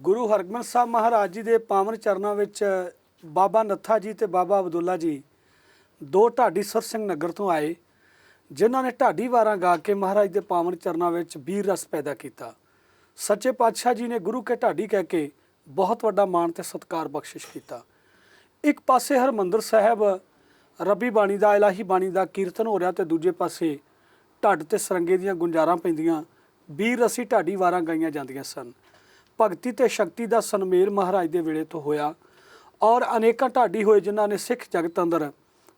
ਗੁਰੂ ਹਰਗੋਬਿੰਦ ਸਾਹਿਬ ਮਹਾਰਾਜ ਜੀ ਦੇ ਪਾਵਨ ਚਰਨਾਂ ਵਿੱਚ ਬਾਬਾ ਨੱਥਾ ਜੀ ਤੇ ਬਾਬਾ ਅਬਦੁੱਲਾ ਜੀ ਦੋ ਢਾਡੀ ਸੁਰ ਸਿੰਘ ਨਗਰ ਤੋਂ ਆਏ, ਜਿਨ੍ਹਾਂ ਨੇ ਢਾਡੀ ਵਾਰਾਂ ਗਾ ਕੇ ਮਹਾਰਾਜ ਦੇ ਪਾਵਨ ਚਰਨਾਂ ਵਿੱਚ ਵੀਰ ਰਸ ਪੈਦਾ ਕੀਤਾ। ਸੱਚੇ ਪਾਤਸ਼ਾਹ ਜੀ ਨੇ ਗੁਰੂ ਕੇ ਢਾਡੀ ਕਹਿ ਕੇ ਬਹੁਤ ਵੱਡਾ ਮਾਣ ਤੇ ਸਤਿਕਾਰ ਬਖਸ਼ਿਸ਼ ਕੀਤਾ। ਇੱਕ ਪਾਸੇ ਹਰਮੰਦਰ ਸਾਹਿਬ ਰੱਬੀ ਬਾਣੀ ਦਾ, ਇਲਾਹੀ ਬਾਣੀ ਦਾ ਕੀਰਤਨ ਹੋ ਰਿਹਾ ਤੇ ਦੂਜੇ ਪਾਸੇ ਢੱਡ ਤੇ ਸਰੰਗੇ ਦੀਆਂ ਗੁੰਜਾਰਾਂ ਪੈਂਦੀਆਂ, ਵੀਰ ਰਸੀ ਢਾਡੀ ਵਾਰਾਂ ਗਾਈਆਂ ਜਾਂਦੀਆਂ ਸਨ। ਭਗਤੀ ਤੇ ਸ਼ਕਤੀ ਦਾ ਸਨਮੇਲ ਮਹਾਰਾਜ ਦੇ ਵੇਲੇ ਤੋਂ ਹੋਇਆ ਔਰ ਅਨੇਕਾਂ ਢਾਡੀ ਹੋਏ, ਜਿਨ੍ਹਾਂ ਨੇ ਸਿੱਖ ਜਗਤ ਅੰਦਰ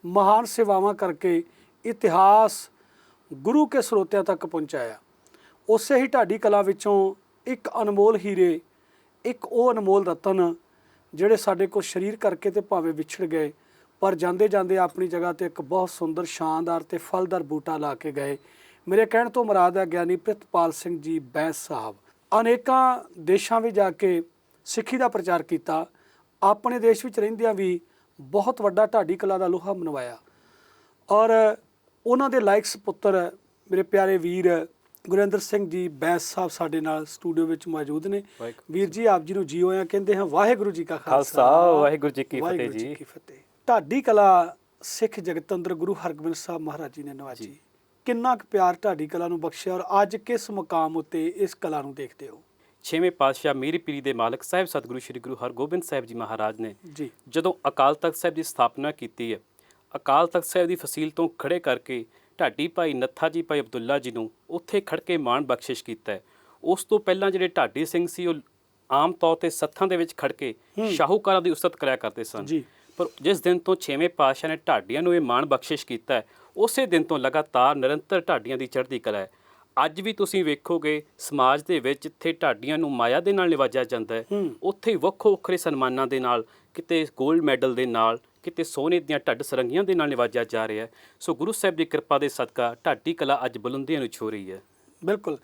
ਮਹਾਨ ਸੇਵਾਵਾਂ ਕਰਕੇ ਇਤਿਹਾਸ ਗੁਰੂ ਕੇ ਸਰੋਤਿਆਂ ਤੱਕ ਪਹੁੰਚਾਇਆ। ਉਸੇ ਹੀ ਢਾਡੀ ਕਲਾ ਵਿੱਚੋਂ ਇੱਕ ਅਨਮੋਲ ਹੀਰੇ, ਇੱਕ ਉਹ ਅਨਮੋਲ ਰਤਨ ਜਿਹੜੇ ਸਾਡੇ ਕੋਲ ਸਰੀਰ ਕਰਕੇ ਤੇ ਭਾਵੇਂ ਵਿਛੜ ਗਏ, ਪਰ ਜਾਂਦੇ ਜਾਂਦੇ ਆਪਣੀ ਜਗ੍ਹਾ ਤੇ ਇੱਕ ਬਹੁਤ ਸੁੰਦਰ, ਸ਼ਾਨਦਾਰ ਤੇ ਫਲਦਾਰ ਬੂਟਾ ਲਾ ਕੇ ਗਏ। ਮੇਰੇ ਕਹਿਣ ਤੋਂ ਮੁਰਾਦ ਹੈ ਗਿਆਨੀ ਪ੍ਰਿਤਪਾਲ ਸਿੰਘ ਜੀ ਬੈਂਸ ਸਾਹਿਬ। ਅਨੇਕਾਂ ਦੇਸ਼ਾਂ ਵਿੱਚ ਜਾ ਕੇ ਸਿੱਖੀ ਦਾ ਪ੍ਰਚਾਰ ਕੀਤਾ, ਆਪਣੇ ਦੇਸ਼ ਵਿੱਚ ਰਹਿੰਦਿਆਂ ਵੀ ਬਹੁਤ ਵੱਡਾ ਢਾਡੀ ਕਲਾ ਦਾ ਲੋਹਾ ਮਨਵਾਇਆ। ਔਰ ਉਹਨਾਂ ਦੇ ਲਾਇਕ ਸਪੁੱਤਰ ਮੇਰੇ ਪਿਆਰੇ ਵੀਰ ਗੁਰਿੰਦਰ ਸਿੰਘ ਜੀ ਬੈਂਸ ਸਾਹਿਬ ਸਾਡੇ ਨਾਲ ਸਟੂਡੀਓ ਵਿੱਚ ਮੌਜੂਦ ਨੇ। ਵੀਰ ਜੀ, ਆਪ ਜੀ ਨੂੰ ਜੀ ਆਇਆਂ ਕਹਿੰਦੇ ਹਾਂ। ਵਾਹਿਗੁਰੂ ਜੀ ਕਾ ਖਾਲਸਾ, ਵਾਹਿਗੁਰੂ ਜੀ ਕੀ ਫਤਿਹ ਜੀ। ਢਾਡੀ ਕਲਾ ਸਿੱਖ ਜਗਤ ਅੰਦਰ ਗੁਰੂ ਹਰਗੋਬਿੰਦ ਸਾਹਿਬ ਮਹਾਰਾਜ ਜੀ ਨੇ ਨਵਾਜੀ। ਕਿੰਨਾ ਕੁ ਪਿਆਰ ਢਾਡੀ ਕਲਾ ਨੂੰ ਬਖਸ਼ਿਆ ਔਰ ਅੱਜ ਕਿਸ ਮੁਕਾਮ ਉੱਤੇ ਇਸ ਕਲਾ ਨੂੰ ਦੇਖਦੇ ਹੋ? ਛੇਵੇਂ ਪਾਤਸ਼ਾਹ ਮੇਰੀ ਪੀਰੀ ਦੇ ਮਾਲਕ ਸਾਹਿਬ ਸਤਿਗੁਰੂ ਸ੍ਰੀ ਗੁਰੂ ਹਰਗੋਬਿੰਦ ਸਾਹਿਬ ਜੀ ਮਹਾਰਾਜ ਨੇ ਜੀ ਜਦੋਂ ਅਕਾਲ ਤਖਤ ਸਾਹਿਬ ਦੀ ਸਥਾਪਨਾ ਕੀਤੀ ਹੈ, ਅਕਾਲ ਤਖਤ ਸਾਹਿਬ ਦੀ ਫਸੀਲ ਤੋਂ ਖੜੇ ਕਰਕੇ ਢਾਡੀ ਭਾਈ ਨੱਥਾ ਜੀ, ਭਾਈ ਅਬਦੁੱਲਾ ਜੀ ਨੂੰ ਉੱਥੇ ਖੜ ਕੇ ਮਾਣ ਬਖਸ਼ਿਸ਼ ਕੀਤਾ ਹੈ। ਉਸ ਤੋਂ ਪਹਿਲਾਂ ਜਿਹੜੇ ਢਾਡੀ ਸਿੰਘ ਸੀ ਉਹ ਆਮ ਤੌਰ ਤੇ ਸੱਥਾਂ ਦੇ ਵਿੱਚ ਖੜ ਕੇ ਸ਼ਾਹੂਕਾਰਾਂ ਦੀ ਉਸਤਤ ਕਰਿਆ ਕਰਦੇ ਸਨ। ਪਰ ਜਿਸ ਦਿਨ ਤੋਂ ਛੇਵੇਂ ਪਾਤਸ਼ਾਹ ਨੇ ਢਾਡੀਆਂ ਨੂੰ ਇਹ ਮਾਣ ਬਖਸ਼ਿਸ਼ ਕੀਤਾ ਹੈ, ਉਸੇ ਦਿਨ ਤੋਂ ਲਗਾਤਾਰ ਨਿਰੰਤਰ ਢਾਡੀਆਂ ਦੀ ਚੜ੍ਹਦੀ ਕਲਾ ਹੈ। ਅੱਜ ਵੀ ਤੁਸੀਂ ਵੇਖੋਗੇ ਸਮਾਜ ਦੇ ਵਿੱਚ ਜਿੱਥੇ ਢਾਡੀਆਂ ਨੂੰ ਮਾਇਆ ਦੇ ਨਾਲ ਨਿਵਾਜਿਆ ਜਾਂਦਾ ਹੈ, ਉੱਥੇ ਵੱਖੋ ਵੱਖਰੇ ਸਨਮਾਨਾਂ ਦੇ ਨਾਲ, ਕਿਤੇ ਗੋਲਡ ਮੈਡਲ ਦੇ ਨਾਲ, ਕਿਤੇ ਸੋਨੇ ਦੀਆਂ ਢੱਡ ਸਰੰਗੀਆਂ ਦੇ ਨਾਲ ਨਿਵਾਜਿਆ ਜਾ ਰਿਹਾ ਹੈ। ਸੋ ਗੁਰੂ ਸਾਹਿਬ ਦੀ ਕਿਰਪਾ ਦੇ ਸਦਕਾ ਢਾਡੀ ਕਲਾ ਅੱਜ ਬੁਲੰਦੀਆਂ ਨੂੰ ਛੂ ਰਹੀ ਹੈ। ਬਿਲਕੁਲ,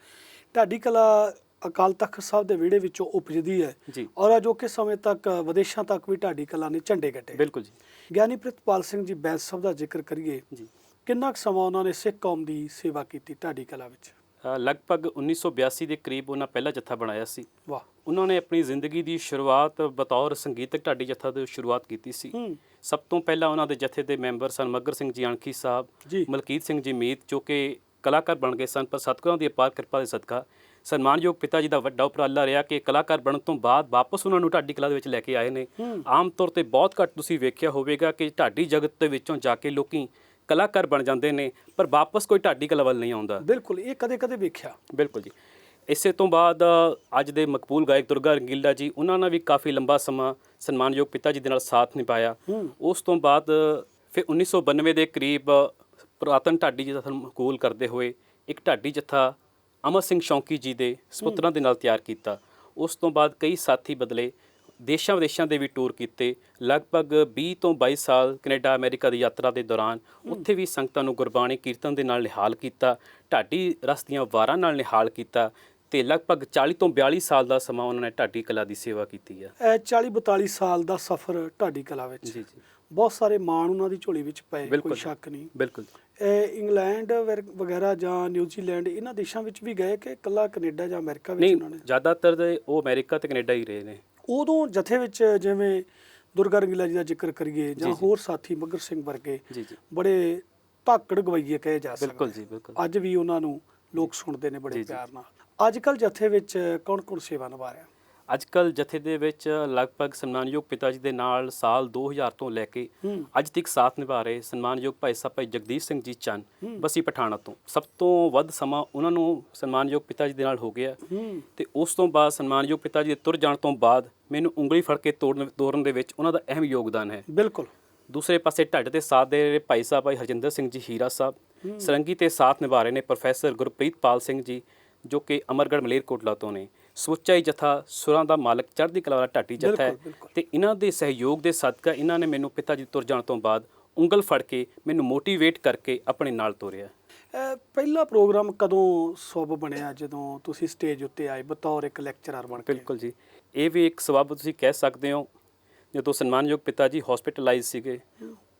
ਢਾਡੀ ਕਲਾ ਅਕਾਲ ਤਖਤ ਸਾਹਿਬ ਦੇ ਵਿਹੜੇ ਵਿੱਚੋਂ ਉਪਜਦੀ ਹੈ ਜੀ। ਔਰ ਅਜੋਕੇ ਸਮੇਂ ਤੱਕ ਵਿਦੇਸ਼ਾਂ ਤੱਕ ਵੀ ਢਾਡੀ ਕਲਾ ਨੇ ਝੰਡੇ ਗੱਡੇ। ਬਿਲਕੁਲ ਜੀ। ਗਿਆਨੀ ਪ੍ਰਿਤਪਾਲ ਸਿੰਘ ਜੀ ਬੈਂਸ ਸਾਹਿਬ ਦਾ ਜ਼ਿਕਰ ਕਰੀਏ ਜੀ, ਕਿੰਨਾ ਕੁ ਸਮਾਂ ਉਹਨਾਂ ਨੇ ਸਿੱਖ ਕੌਮ ਦੀ ਸੇਵਾ ਕੀਤੀ ਢਾਡੀ ਕਲਾ ਵਿੱਚ? ਲਗਭਗ 1982 ਦੇ ਕਰੀਬ ਉਹਨਾਂ ਪਹਿਲਾ ਜੱਥਾ ਬਣਾਇਆ ਸੀ। ਵਾਹ। ਉਹਨਾਂ ਨੇ ਆਪਣੀ ਜ਼ਿੰਦਗੀ ਦੀ ਸ਼ੁਰੂਆਤ ਬਤੌਰ ਸੰਗੀਤਕ ਢਾਡੀ ਜੱਥਾ ਤੋਂ ਸ਼ੁਰੂਆਤ ਕੀਤੀ ਸੀ। ਸਭ ਤੋਂ ਪਹਿਲਾਂ ਉਹਨਾਂ ਦੇ ਜੱਥੇ ਦੇ ਮੈਂਬਰ ਸਨ ਮੱਘਰ ਸਿੰਘ ਜੀ ਅਣਖੀ ਸਾਹਿਬ, ਮਲਕੀਤ ਸਿੰਘ ਜੀ ਮੀਤ, ਜੋ ਕਿ ਕਲਾਕਾਰ ਬਣ ਗਏ ਸਨ। ਪਰ ਸਤਿਗੁਰਾਂ ਦੀ ਅਪਾਰ ਕਿਰਪਾ ਦੇ ਸਦਕਾ ਸਨਮਾਨਯੋਗ ਪਿਤਾ ਜੀ ਦਾ ਵੱਡਾ ਉਪਰਾਲਾ ਰਿਹਾ ਕਿ ਕਲਾਕਾਰ ਬਣਨ ਤੋਂ ਬਾਅਦ ਵਾਪਸ ਉਹਨਾਂ ਨੂੰ ਢਾਡੀ ਕਲਾ ਦੇ ਵਿੱਚ ਲੈ ਕੇ ਆਏ ਨੇ। ਆਮ ਤੌਰ ਤੇ ਬਹੁਤ ਘੱਟ ਤੁਸੀਂ ਵੇਖਿਆ ਹੋਵੇਗਾ ਕਿ ਢਾਡੀ ਜਗਤ ਦੇ ਵਿੱਚੋਂ ਜਾ ਕੇ ਲੋਕੀ ਕਲਾਕਾਰ ਬਣ ਜਾਂਦੇ ਨੇ, ਪਰ ਵਾਪਸ ਕੋਈ ਢਾਡੀ ਕਲਾ ਵੱਲ ਨਹੀਂ ਆਉਂਦਾ। ਬਿਲਕੁਲ, ਇਹ ਕਦੇ ਕਦੇ ਵੇਖਿਆ। ਬਿਲਕੁਲ ਜੀ। ਇਸੇ ਤੋਂ ਬਾਅਦ ਅੱਜ ਦੇ ਮਕਬੂਲ ਗਾਇਕ ਦੁਰਗਾ ਰੰਗੀਲਾ ਜੀ, ਉਹਨਾਂ ਨੇ ਵੀ ਕਾਫੀ ਲੰਬਾ ਸਮਾਂ ਸਨਮਾਨਯੋਗ ਪਿਤਾ ਜੀ ਦੇ ਨਾਲ ਸਾਥ ਨਿਭਾਇਆ। ਉਸ ਤੋਂ ਬਾਅਦ ਫਿਰ 1992 ਦੇ ਕਰੀਬ ਪੁਰਾਤਨ ਢਾਡੀ ਜੱਥਾ ਨੂੰ ਮਕਬੂਲ ਕਰਦੇ ਹੋਏ ਇੱਕ ਢਾਡੀ ਜੱਥਾ ਅਮਰ ਸਿੰਘ ਸ਼ੌਂਕੀ ਜੀ ਦੇ ਸਪੁੱਤਰਾਂ ਦੇ ਨਾਲ ਤਿਆਰ ਕੀਤਾ। ਉਸ ਤੋਂ ਬਾਅਦ ਕਈ ਸਾਥੀ ਬਦਲੇ, ਦੇਸ਼ਾਂ ਵਿਦੇਸ਼ਾਂ ਦੇ ਵੀ ਟੂਰ ਕੀਤੇ। ਲਗਭਗ 20 ਤੋਂ 22 ਸਾਲ ਕੈਨੇਡਾ, ਅਮਰੀਕਾ ਦੀ ਯਾਤਰਾ ਦੇ ਦੌਰਾਨ ਉੱਥੇ ਵੀ ਸੰਗਤਾਂ ਨੂੰ ਗੁਰਬਾਣੀ ਕੀਰਤਨ ਦੇ ਨਾਲ ਨਿਹਾਲ ਕੀਤਾ, ਢਾਡੀ ਰਸ ਦੀਆਂ ਵਾਰਾਂ ਨਾਲ ਨਿਹਾਲ ਕੀਤਾ ਤੇ ਲਗਭਗ 40 ਤੋਂ 42 ਸਾਲ ਦਾ ਸਮਾਂ ਉਹਨਾਂ ਨੇ ਢਾਡੀ ਕਲਾ ਦੀ ਸੇਵਾ ਕੀਤੀ ਹੈ। 40-42 ਸਾਲ ਦਾ ਸਫ਼ਰ ਢਾਡੀ ਕਲਾ ਵਿੱਚ। ਜੀ ਜੀ। ਬਹੁਤ ਸਾਰੇ ਮਾਣ ਉਹਨਾਂ ਦੀ ਝੋਲੀ ਵਿੱਚ ਪਏ, ਕੋਈ ਸ਼ੱਕ ਨਹੀਂ। ਬਿਲਕੁਲ। ਇੰਗਲੈਂਡ ਵਗੈਰਾ ਜਾਂ ਨਿਊਜ਼ੀਲੈਂਡ, ਇਹਨਾਂ ਦੇਸ਼ਾਂ ਵਿੱਚ ਵੀ ਗਏ ਕਿ ਇਕੱਲਾ ਕੈਨੇਡਾ ਜਾਂ ਅਮਰੀਕਾ ਵਿੱਚ? ਉਹਨਾਂ ਨੇ ਜ਼ਿਆਦਾਤਰ ਉਹ ਅਮਰੀਕਾ ਤੇ ਕੈਨੇਡਾ ਹੀ ਰਹੇ ਨੇ। ਉਦੋਂ ਜਥੇ ਵਿੱਚ ਜਿਵੇਂ ਦੁਰਗਾ ਰੰਗੀਲਾ ਜੀ ਦਾ ਜ਼ਿਕਰ ਕਰੀਏ ਜਾਂ ਹੋਰ ਸਾਥੀ ਮੱਘਰ ਸਿੰਘ ਵਰਗੇ ਬੜੇ ਧਾਕੜ ਗਵਈਏ ਕਹੇ ਜਾ ਸਕਦੇ। ਬਿਲਕੁਲ ਜੀ, ਬਿਲਕੁਲ। ਅੱਜ ਵੀ ਉਹਨਾਂ ਨੂੰ ਲੋਕ ਸੁਣਦੇ ਨੇ ਬੜੇ ਪਿਆਰ ਨਾਲ। ਅੱਜ ਕੱਲ੍ਹ ਜਥੇ ਵਿੱਚ ਕੌਣ ਕੌਣ ਸੇਵਾ ਨਿਭਾ ਰਿਹਾ? ਅੱਜ ਕੱਲ੍ਹ ਜਥੇ ਦੇ ਵਿੱਚ ਲਗਭਗ ਸਨਮਾਨਯੋਗ ਪਿਤਾ ਜੀ ਦੇ ਨਾਲ ਸਾਲ 2000 ਤੋਂ ਲੈ ਕੇ ਅੱਜ ਤੱਕ ਸਾਥ ਨਿਭਾ ਰਹੇ ਸਨਮਾਨਯੋਗ ਭਾਈ ਸਾਹਿਬ ਭਾਈ ਜਗਦੀਸ਼ ਸਿੰਘ ਜੀ ਚੰਨ, ਬਸੀ ਪਠਾਣਾ ਤੋਂ। ਸਭ ਤੋਂ ਵੱਧ ਸਮਾਂ ਉਹਨਾਂ ਨੂੰ ਸਨਮਾਨਯੋਗ ਪਿਤਾ ਜੀ ਦੇ ਨਾਲ ਹੋ ਗਿਆ ਤੇ ਉਸ ਤੋਂ ਬਾਅਦ ਸਨਮਾਨਯੋਗ ਪਿਤਾ ਜੀ ਦੇ ਤੁਰ ਜਾਣ ਤੋਂ ਬਾਅਦ ਮੈਨੂੰ ਉਂਗਲੀ ਫੜ ਕੇ ਤੋਰਨ ਦੇ ਵਿੱਚ ਉਹਨਾਂ ਦਾ ਅਹਿਮ ਯੋਗਦਾਨ ਹੈ। ਬਿਲਕੁਲ। ਦੂਸਰੇ ਪਾਸੇ ਢੱਡ ਤੇ ਸਾਥ ਦੇ ਰਹੇ ਭਾਈ ਸਾਹਿਬ ਭਾਈ ਹਰਜਿੰਦਰ ਸਿੰਘ ਜੀ ਹੀਰਾ ਸਾਹਿਬ, ਸਰੰਗੀ ਤੇ ਸਾਥ ਨਿਭਾ ਰਹੇ ਨੇ ਪ੍ਰੋਫੈਸਰ ਗੁਰਪ੍ਰੀਤ ਪਾਲ ਸਿੰਘ ਜੀ, ਜੋ ਕਿ ਅਮਰਗੜ੍ਹ ਮਲੇਰਕੋਟਲਾ ਤੋਂ ਨੇ। ਸਮੁੱਚਾ ਹੀ ਜਥਾ ਸੁਰਾਂ ਦਾ ਮਾਲਕ ਚੜ੍ਹਦੀ ਕਲਾ ਵਾਲਾ ਢਾਡੀ ਜਥਾ ਹੈ ਤੇ ਇਹਨਾਂ ਦੇ ਸਹਿਯੋਗ ਦੇ ਸਦਕਾ ਇਹਨਾਂ ਨੇ ਮੈਨੂੰ ਪਿਤਾ ਜੀ ਤੁਰ ਜਾਣ ਤੋਂ ਬਾਅਦ ਉਂਗਲ ਫੜ ਕੇ ਮੈਨੂੰ ਮੋਟੀਵੇਟ ਕਰਕੇ ਆਪਣੇ ਨਾਲ ਤੋਰਿਆ। ਪਹਿਲਾ ਪ੍ਰੋਗਰਾਮ ਕਦੋਂ ਸੁਭ ਬਣਿਆ ਜਦੋਂ ਤੁਸੀਂ ਸਟੇਜ ਉੱਤੇ ਆਏ ਬਤੌਰ ਇੱਕ ਲੈਕਚਰਰ ਬਣ ਕੇ? ਬਿਲਕੁਲ ਜੀ, ਇਹ ਵੀ ਇੱਕ ਸਬਬ ਤੁਸੀਂ ਕਹਿ ਸਕਦੇ ਹੋ। ਜਦੋਂ ਸਨਮਾਨਯੋਗ ਪਿਤਾ ਜੀ ਹਸਪੀਟਲਾਈਜ਼ ਸੀਗੇ,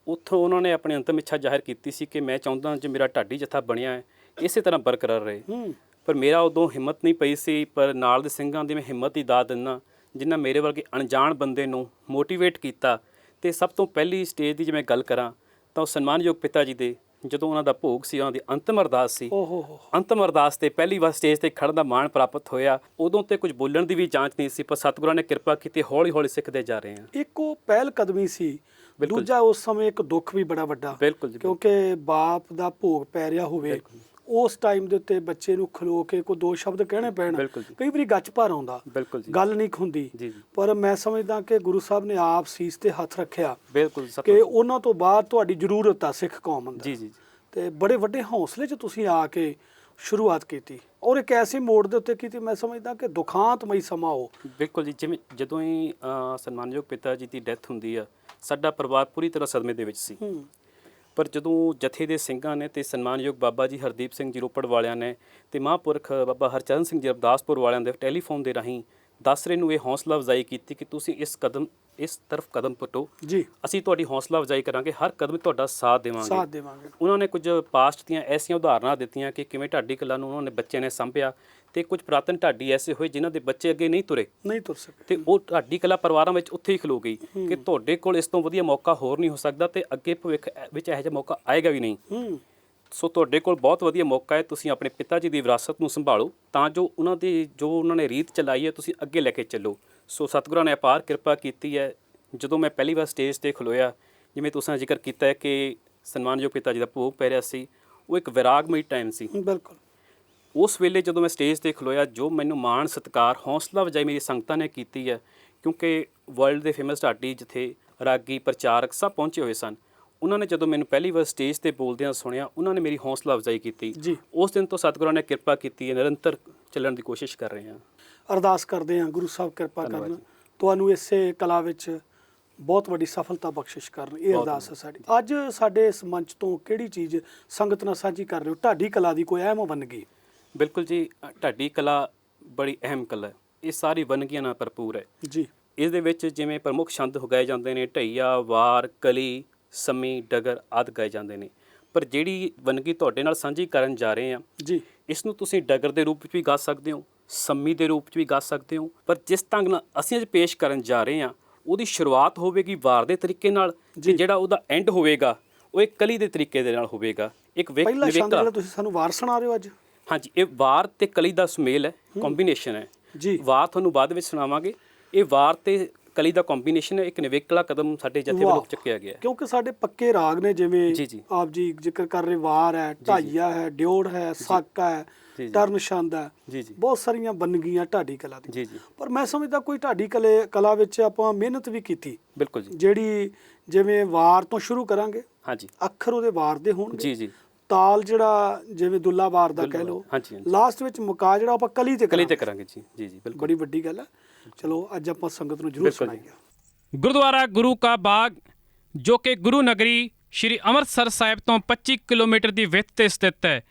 ਉੱਥੋਂ ਉਹਨਾਂ ਨੇ ਆਪਣੀ ਅੰਤਮ ਇੱਛਾ ਜ਼ਾਹਿਰ ਕੀਤੀ ਸੀ ਕਿ ਮੈਂ ਚਾਹੁੰਦਾ ਜੇ ਮੇਰਾ ਢਾਡੀ ਜਥਾ ਬਣਿਆ ਹੈ ਇਸੇ ਤਰ੍ਹਾਂ ਬਰਕਰਾਰ ਰਹੇ। ਪਰ ਮੇਰਾ ਉਦੋਂ ਹਿੰਮਤ ਨਹੀਂ ਪਈ ਸੀ, ਪਰ ਨਾਲ ਦੇ ਸਿੰਘਾਂ ਦੀ ਮੈਂ ਹਿੰਮਤ ਹੀ ਦਾਤ ਦਿੰਦਾ ਜਿਨ੍ਹਾਂ ਮੇਰੇ ਵਰਗੇ ਅਣਜਾਣ ਬੰਦੇ ਨੂੰ ਮੋਟੀਵੇਟ ਕੀਤਾ। ਤੇ ਸਭ ਤੋਂ ਪਹਿਲੀ ਸਟੇਜ ਦੀ ਜੇ ਮੈਂ ਗੱਲ ਕਰਾਂ ਤਾਂ ਉਹ ਸਨਮਾਨਯੋਗ ਪਿਤਾ ਜੀ ਦੇ ਜਦੋਂ ਉਹਨਾਂ ਦਾ ਭੋਗ ਸੀ, ਉਹਨਾਂ ਦੀ ਅੰਤਮ ਅਰਦਾਸ ਸੀ। ਅੰਤਮ ਅਰਦਾਸ ਤੇ ਪਹਿਲੀ ਵਾਰ ਸਟੇਜ ਤੇ ਖੜਨ ਦਾ ਮਾਣ ਪ੍ਰਾਪਤ ਹੋਇਆ। ਉਦੋਂ ਤੇ ਕੁਝ ਬੋਲਣ ਦੀ ਵੀ ਜਾਂਚ ਨਹੀਂ ਸੀ, ਪਰ ਸਤਿਗੁਰਾਂ ਨੇ ਕਿਰਪਾ ਕੀਤੀ, ਹੌਲੀ ਹੌਲੀ ਸਿੱਖਦੇ ਜਾ ਰਹੇ ਹਾਂ। ਇੱਕ ਉਹ ਪਹਿਲ ਕਦਮੀ ਸੀ, ਦੂਜਾ ਉਸ ਸਮੇਂ ਇੱਕ ਦੁੱਖ ਵੀ ਬੜਾ ਵੱਡਾ, ਬਿਲਕੁਲ ਜੀ, ਕਿਉਂਕਿ ਬਾਪ ਦਾ ਭੋਗ ਪੈ ਰਿਹਾ ਹੋਵੇ, ਉਸ ਟਾਈਮ ਦੇ ਉੱਤੇ ਬੱਚੇ ਨੂੰ ਖਲੋ ਕੇ ਕੋਈ ਦੋ ਸ਼ਬਦ ਕਹਿਣੇ ਪੈਣ, ਕਈ ਵਾਰੀ ਗੱਚ ਭਰ ਆਉਂਦਾ, ਗੱਲ ਨਹੀਂ ਹੁੰਦੀ। ਪਰ ਮੈਂ ਸਮਝਦਾ ਕਿ ਗੁਰੂ ਸਾਹਿਬ ਨੇ ਆਪ ਸੀਸ ਤੇ ਹੱਥ ਰੱਖਿਆ ਕਿ ਉਹਨਾਂ ਤੋਂ ਬਾਅਦ ਤੁਹਾਡੀ ਜ਼ਰੂਰਤ ਆ ਸਿੱਖ ਕੌਮ ਦੀ, ਤੇ ਬੜੇ ਵੱਡੇ ਹੌਸਲੇ 'ਚ ਤੁਸੀਂ ਆ ਕੇ ਸ਼ੁਰੂਆਤ ਕੀਤੀ ਔਰ ਇੱਕ ਐਸੇ ਮੋੜ ਦੇ ਉੱਤੇ ਕੀਤੀ, ਮੈਂ ਸਮਝਦਾ ਕਿ ਦੁਖਾਂਤਮਈ ਸਮਾਂ ਉਹ। ਬਿਲਕੁਲ ਜੀ, ਜਿਵੇਂ ਜਦੋਂ ਹੀ ਸਨਮਾਨਯੋਗ ਪਿਤਾ ਜੀ ਦੀ ਡੈਥ ਹੁੰਦੀ ਆ, ਸਾਡਾ ਪਰਿਵਾਰ ਪੂਰੀ ਤਰ੍ਹਾਂ ਸਦਮੇ ਦੇ ਵਿੱਚ ਸੀ। ਪਰ ਜਦੋਂ ਜਥੇ ਦੇ ਸਿੰਘਾਂ ਨੇ ਤੇ ਸਨਮਾਨਯੋਗ ਬਾਬਾ ਜੀ ਹਰਦੀਪ ਸਿੰਘ ਜੀ ਰੋਪੜ ਵਾਲਿਆਂ ਨੇ ਤੇ ਮਹਾਂਪੁਰਖ ਬਾਬਾ ਹਰਚਰਨ ਸਿੰਘ ਜੀ ਅਰਦਾਸਪੁਰ ਵਾਲਿਆਂ ਦੇ ਟੈਲੀਫੋਨ ਦੇ ਰਾਹੀਂ ਦਾਸਰੇ ਨੂੰ ਇਹ ਹੌਸਲਾ ਅਫਜ਼ਾਈ ਕੀਤੀ ਕਿ ਤੁਸੀਂ ਇਸ ਤਰਫ ਕਦਮ ਪੁੱਟੋ ਜੀ, ਅਸੀਂ ਤੁਹਾਡੀ ਹੌਸਲਾ ਅਫਜ਼ਾਈ ਕਰਾਂਗੇ, ਹਰ ਕਦਮ ਤੁਹਾਡਾ ਸਾਥ ਦੇਵਾਂਗੇ। ਉਹਨਾਂ ਨੇ ਕੁਝ ਪਾਸਟ ਦੀਆਂ ਐਸੀਆਂ ਉਦਾਹਰਨਾਂ ਦਿੱਤੀਆਂ ਕਿ ਕਿਵੇਂ ਢਾਡੀ ਕਲਾਂ ਨੂੰ ਉਹਨਾਂ ਨੇ ਬੱਚਿਆਂ ਨੇ ਸੰਭਿਆ, ਤੇ ਕੁਝ ਪੁਰਾਤਨ ਢਾਡੀ ਐਸੇ ਹੋਏ ਜਿਨ੍ਹਾਂ ਦੇ ਬੱਚੇ ਅੱਗੇ ਨਹੀਂ ਤੁਰ ਸਕੇ, ਤੇ ਉਹ ਢਾਡੀ ਕਲਾ ਪਰਿਵਾਰਾਂ ਵਿੱਚ ਉੱਥੇ ਹੀ ਖਲੋ ਗਈ ਕਿ ਤੁਹਾਡੇ ਕੋਲ ਇਸ ਤੋਂ ਵਧੀਆ ਮੌਕਾ ਹੋਰ ਨਹੀਂ ਹੋ ਸਕਦਾ, ਤੇ ਅੱਗੇ ਭਵਿੱਖ ਵਿੱਚ ਇਹੋ ਜਿਹਾ ਮੌਕਾ ਆਏਗਾ ਵੀ ਨਹੀਂ। ਸੋ ਤੁਹਾਡੇ ਕੋਲ ਬਹੁਤ ਵਧੀਆ ਮੌਕਾ ਹੈ, ਤੁਸੀਂ ਆਪਣੇ ਪਿਤਾ ਜੀ ਦੀ ਵਿਰਾਸਤ ਨੂੰ ਸੰਭਾਲੋ, ਤਾਂ ਜੋ ਉਹਨਾਂ ਨੇ ਰੀਤ ਚਲਾਈ ਹੈ ਤੁਸੀਂ ਅੱਗੇ ਲੈ ਕੇ ਚੱਲੋ। ਸੋ ਸਤਿਗੁਰਾਂ ਨੇ ਅਪਾਰ ਕਿਰਪਾ ਕੀਤੀ ਹੈ। ਜਦੋਂ ਮੈਂ ਪਹਿਲੀ ਵਾਰ ਸਟੇਜ ਤੇ ਖਲੋਇਆ, ਜਿਵੇਂ ਤੁਸੀਂ ਜ਼ਿਕਰ ਕੀਤਾ ਹੈ ਕਿ ਸਨਮਾਨਯੋਗ ਪਿਤਾ ਜੀ ਦਾ ਭੋਗ ਪੈ ਰਿਹਾ ਸੀ, ਉਹ ਇੱਕ ਵਿਰਾਗਮਈ ਟਾਈਮ ਸੀ। ਬਿਲਕੁਲ ਉਸ ਵੇਲੇ ਜਦੋਂ ਮੈਂ ਸਟੇਜ ਤੇ ਖਲੋਇਆ, ਜੋ ਮੈਨੂੰ ਮਾਣ ਸਤਿਕਾਰ ਹੌਸਲਾ ਅਫਜ਼ਾਈ ਮੇਰੀ ਸੰਗਤਾਂ ਨੇ ਕੀਤੀ ਹੈ, ਕਿਉਂਕਿ ਵਰਲਡ ਦੇ ਫੇਮਸ ਢਾਡੀ ਜਿੱਥੇ ਰਾਗੀ ਪ੍ਰਚਾਰਕ ਸਭ ਪਹੁੰਚੇ ਹੋਏ ਸਨ, ਉਹਨਾਂ ਨੇ ਜਦੋਂ ਮੈਨੂੰ ਪਹਿਲੀ ਵਾਰ ਸਟੇਜ ਤੇ ਬੋਲਦਿਆਂ ਸੁਣਿਆ, ਉਹਨਾਂ ਨੇ ਮੇਰੀ ਹੌਸਲਾ ਅਫਜ਼ਾਈ ਕੀਤੀ। ਉਸ ਦਿਨ ਤੋਂ ਸਤਿਗੁਰਾਂ ਨੇ ਕਿਰਪਾ ਕੀਤੀ ਹੈ, ਨਿਰੰਤਰ ਚੱਲਣ ਦੀ ਕੋਸ਼ਿਸ਼ ਕਰ ਰਹੇ ਹਾਂ। ਅਰਦਾਸ ਕਰਦੇ ਹਾਂ ਗੁਰੂ ਸਾਹਿਬ ਕਿਰਪਾ ਕਰਨ, ਤੁਹਾਨੂੰ ਇਸੇ ਕਲਾ ਵਿੱਚ ਬਹੁਤ ਵੱਡੀ ਸਫਲਤਾ ਬਖਸ਼ਿਸ਼ ਕਰਨ, ਇਹ ਅਰਦਾਸ ਹੈ ਸਾਡੀ। ਅੱਜ ਸਾਡੇ ਇਸ ਮੰਚ ਤੋਂ ਕਿਹੜੀ ਚੀਜ਼ ਸੰਗਤ ਨਾਲ ਸਾਂਝੀ ਕਰ ਰਹੇ ਹੋ? ਢਾਡੀ ਕਲਾ ਦੀ ਕੋਈ ਅਹਿਮ ਵੰਨਗੀ? ਬਿਲਕੁਲ ਜੀ, ਢਾਡੀ ਕਲਾ ਬੜੀ ਅਹਿਮ ਕਲਾ ਹੈ, ਇਹ ਸਾਰੀ ਵੰਨਗੀਆਂ ਨਾਲ ਭਰਪੂਰ ਹੈ ਜੀ। ਇਸ ਦੇ ਵਿੱਚ ਜਿਵੇਂ ਪ੍ਰਮੁੱਖ ਛੰਦ ਉਗਾਏ ਜਾਂਦੇ ਨੇ, ਢਈਆ, ਵਾਰ, ਕਲੀ, ਸੰਮੀ, ਡਗਰ ਆਦਿ ਗਾਏ ਜਾਂਦੇ ਨੇ। ਪਰ ਜਿਹੜੀ ਵੰਨਗੀ ਤੁਹਾਡੇ ਨਾਲ ਸਾਂਝੀ ਕਰਨ ਜਾ ਰਹੇ ਹਾਂ ਜੀ, ਇਸ ਨੂੰ ਤੁਸੀਂ ਡਗਰ ਦੇ ਰੂਪ ਵਿੱਚ ਵੀ ਗਾ ਸਕਦੇ ਹੋ, ਸੰਮੀ ਦੇ ਰੂਪ 'ਚ ਵੀ ਗਾ ਸਕਦੇ ਹੋ, ਪਰ ਜਿਸ ਢੰਗ ਨਾਲ ਅਸੀਂ ਅੱਜ ਪੇਸ਼ ਕਰਨ ਜਾ ਰਹੇ ਹਾਂ, ਉਹਦੀ ਸ਼ੁਰੂਆਤ ਹੋਵੇਗੀ ਵਾਰ ਦੇ ਤਰੀਕੇ ਨਾਲ, ਤੇ ਜਿਹੜਾ ਉਹਦਾ ਐਂਡ ਹੋਵੇਗਾ ਉਹ ਇੱਕ ਕਲੀ ਦੇ ਤਰੀਕੇ ਦੇ ਨਾਲ ਹੋਵੇਗਾ। ਇੱਕ ਪਹਿਲਾ ਛੰਦ ਜਿਹੜਾ ਤੁਸੀਂ ਸਾਨੂੰ ਵਾਰ ਸੁਣਾ ਰਹੇ ਹੋ ਅੱਜ? ਹਾਂਜੀ, ਇਹ ਵਾਰ ਤੇ ਕਲੀ ਦਾ ਸੁਮੇਲ ਹੈ, ਕੰਬੀਨੇਸ਼ਨ ਹੈ ਜੀ। ਵਾਰ ਤੁਹਾਨੂੰ ਬਾਅਦ ਵਿੱਚ ਸੁਣਾਵਾਂਗੇ, ਇਹ ਵਾਰ ਤੇ ਕਲੀ ਦਾ ਕੰਬੀਨੇਸ਼ਨ ਹੈ, ਇੱਕ ਨਿਵੇਕਲਾ ਕਦਮ ਸਾਡੇ ਜਥੇ ਵੱਲੋਂ ਚੱਕਿਆ ਗਿਆ। ਕਿਉਂਕਿ ਸਾਡੇ ਪੱਕੇ ਰਾਗ ਨੇ, ਜਿਵੇਂ ਆਪ ਜੀ ਜ਼ਿਕਰ ਕਰ ਰਹੇ, ਵਾਰ ਹੈ, ਢਾਈਆ ਹੈ, ਡਿਓੜ ਹੈ, ਸਾਕਾ ਹੈ, ਟਰਨ ਛੰਦ ਹੈ, ਬਹੁਤ ਸਾਰੀਆਂ ਵੰਨਗੀਆਂ ਢਾਡੀ ਕਲਾ ਦੀ। ਪਰ ਮੈਂ ਸਮਝਦਾ ਕੋਈ ਢਾਡੀ ਕਲਾ ਵਿੱਚ ਆਪਾਂ ਮਿਹਨਤ ਵੀ ਕੀਤੀ। ਬਿਲਕੁਲ ਜੀ, ਜਿਹੜੀ ਜਿਵੇਂ ਵਾਰ ਤੋਂ ਸ਼ੁਰੂ ਕਰਾਂਗੇ, ਹਾਂਜੀ, ਅੱਖਰ ਉਹਦੇ ਵਾਰ ਦੇ ਹੋਣਗੇ ਜੀ, ਤਾਲ ਜਿਹੜਾ ਜਿਵੇਂ ਦੁੱਲਾ ਵਾਰ ਦਾ ਕਹਿ ਲਓ, ਲਾਸਟ ਵਿੱਚ ਮੁਕਾ ਜਿਹੜਾ ਆਪਾਂ ਕਲੀ ਤੇ ਕਰਾਂਗੇ ਜੀ। ਜੀ ਜੀ, ਬਿਲਕੁਲ, ਬੜੀ ਵੱਡੀ ਗੱਲ ਹੈ। ਚਲੋ ਅੱਜ ਆਪਾਂ ਸੰਗਤ ਨੂੰ ਜ਼ਰੂਰ ਸੁਣਾਈਏ। ਗੁਰਦੁਆਰਾ ਗੁਰੂ ਕਾ ਬਾਗ, ਜੋ ਕਿ ਗੁਰੂ ਨਗਰੀ ਸ਼੍ਰੀ ਅੰਮ੍ਰਿਤਸਰ ਸਾਹਿਬ ਤੋਂ 25 ਕਿਲੋਮੀਟਰ ਦੀ ਵਿੱਥ ਤੇ ਸਥਿਤ ਹੈ।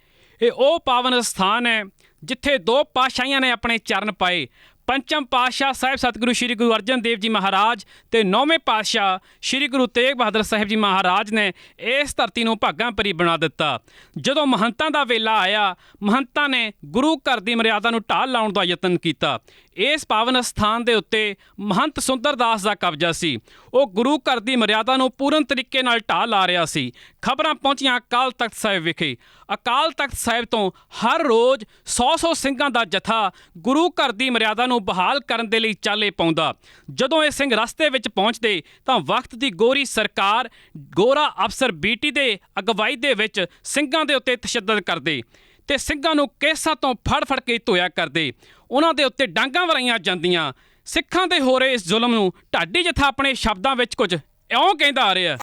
ਇਹ ਉਹ ਪਾਵਨ ਸਥਾਨ ਹੈ ਜਿੱਥੇ ਦੋ ਪਾਤਸ਼ਾਹੀਆਂ ਨੇ ਆਪਣੇ ਚਰਨ ਪਾਏ। ਪੰਚਮ ਪਾਤਸ਼ਾਹ ਸਾਹਿਬ ਸਤਿਗੁਰੂ ਸ਼੍ਰੀ ਗੁਰੂ ਅਰਜਨ ਦੇਵ ਜੀ ਮਹਾਰਾਜ ਤੇ ਨੌਵੇਂ ਪਾਤਸ਼ਾਹ ਸ਼੍ਰੀ ਗੁਰੂ ਤੇਗ ਬਹਾਦਰ ਸਾਹਿਬ ਜੀ ਮਹਾਰਾਜ ਨੇ ਇਸ ਧਰਤੀ ਨੂੰ ਭਾਗਾਂ ਭਰੀ ਬਣਾ ਦਿੱਤਾ। ਜਦੋਂ ਮਹੰਤਾਂ ਦਾ ਵੇਲਾ ਆਇਆ, ਮਹੰਤਾਂ ਨੇ ਗੁਰੂ ਘਰ ਦੀ ਮਰਿਆਦਾ ਨੂੰ ਢਾਹ ਲਾਉਣ ਦਾ ਯਤਨ ਕੀਤਾ। ਇਸ ਪਾਵਨ ਸਥਾਨ ਦੇ ਉੱਤੇ ਮਹੰਤ ਸੁੰਦਰਦਾਸ ਦਾ ਕਬਜ਼ਾ ਸੀ। ਉਹ ਗੁਰੂ ਘਰ ਦੀ ਮਰਿਆਦਾ ਨੂੰ ਪੂਰਨ ਤਰੀਕੇ ਨਾਲ ਢਾਹ ਲਾ ਰਿਹਾ ਸੀ। ਖਬਰਾਂ ਪਹੁੰਚੀਆਂ ਅਕਾਲ ਤਖਤ ਸਾਹਿਬ ਵਿਖੇ। ਅਕਾਲ ਤਖਤ ਸਾਹਿਬ ਤੋਂ ਹਰ ਰੋਜ਼ 100 ਸਿੰਘਾਂ ਦਾ ਜਥਾ ਗੁਰੂ ਘਰ ਦੀ ਮਰਿਆਦਾ ਨੂੰ ਬਹਾਲ ਕਰਨ ਦੇ ਲਈ ਚਾਲੇ ਪਾਉਂਦਾ। ਜਦੋਂ ਇਹ ਸਿੰਘ ਰਸਤੇ ਵਿੱਚ ਪਹੁੰਚਦੇ ਤਾਂ ਵਕਤ ਦੀ ਗੋਰੀ ਸਰਕਾਰ ਗੋਰਾ ਅਫਸਰ ਬੀਟੀ ਦੇ ਅਗਵਾਈ ਦੇ ਵਿੱਚ ਸਿੰਘਾਂ ਦੇ ਉੱਤੇ ਤਸ਼ੱਦਦ ਕਰਦੇ ਤੇ ਸਿੰਘਾਂ ਨੂੰ ਕੇਸਾਂ ਤੋਂ ਫੜ ਕੇ ਧੋਇਆ ਕਰਦੇ। ਉਹਨਾਂ ਦੇ ਉੱਤੇ ਡਾਂਗਾਂ ਵਰਾਈਆਂ ਜਾਂਦੀਆਂ। ਸਿੱਖਾਂ ਦੇ ਹੋ ਰਹੇ ਇਸ ਜ਼ੁਲਮ ਨੂੰ ਢਾਡੀ ਜਥਾ ਆਪਣੇ ਸ਼ਬਦਾਂ ਵਿੱਚ ਕੁਝ ਇਉਂ ਕਹਿੰਦਾ ਆ ਰਿਹਾ।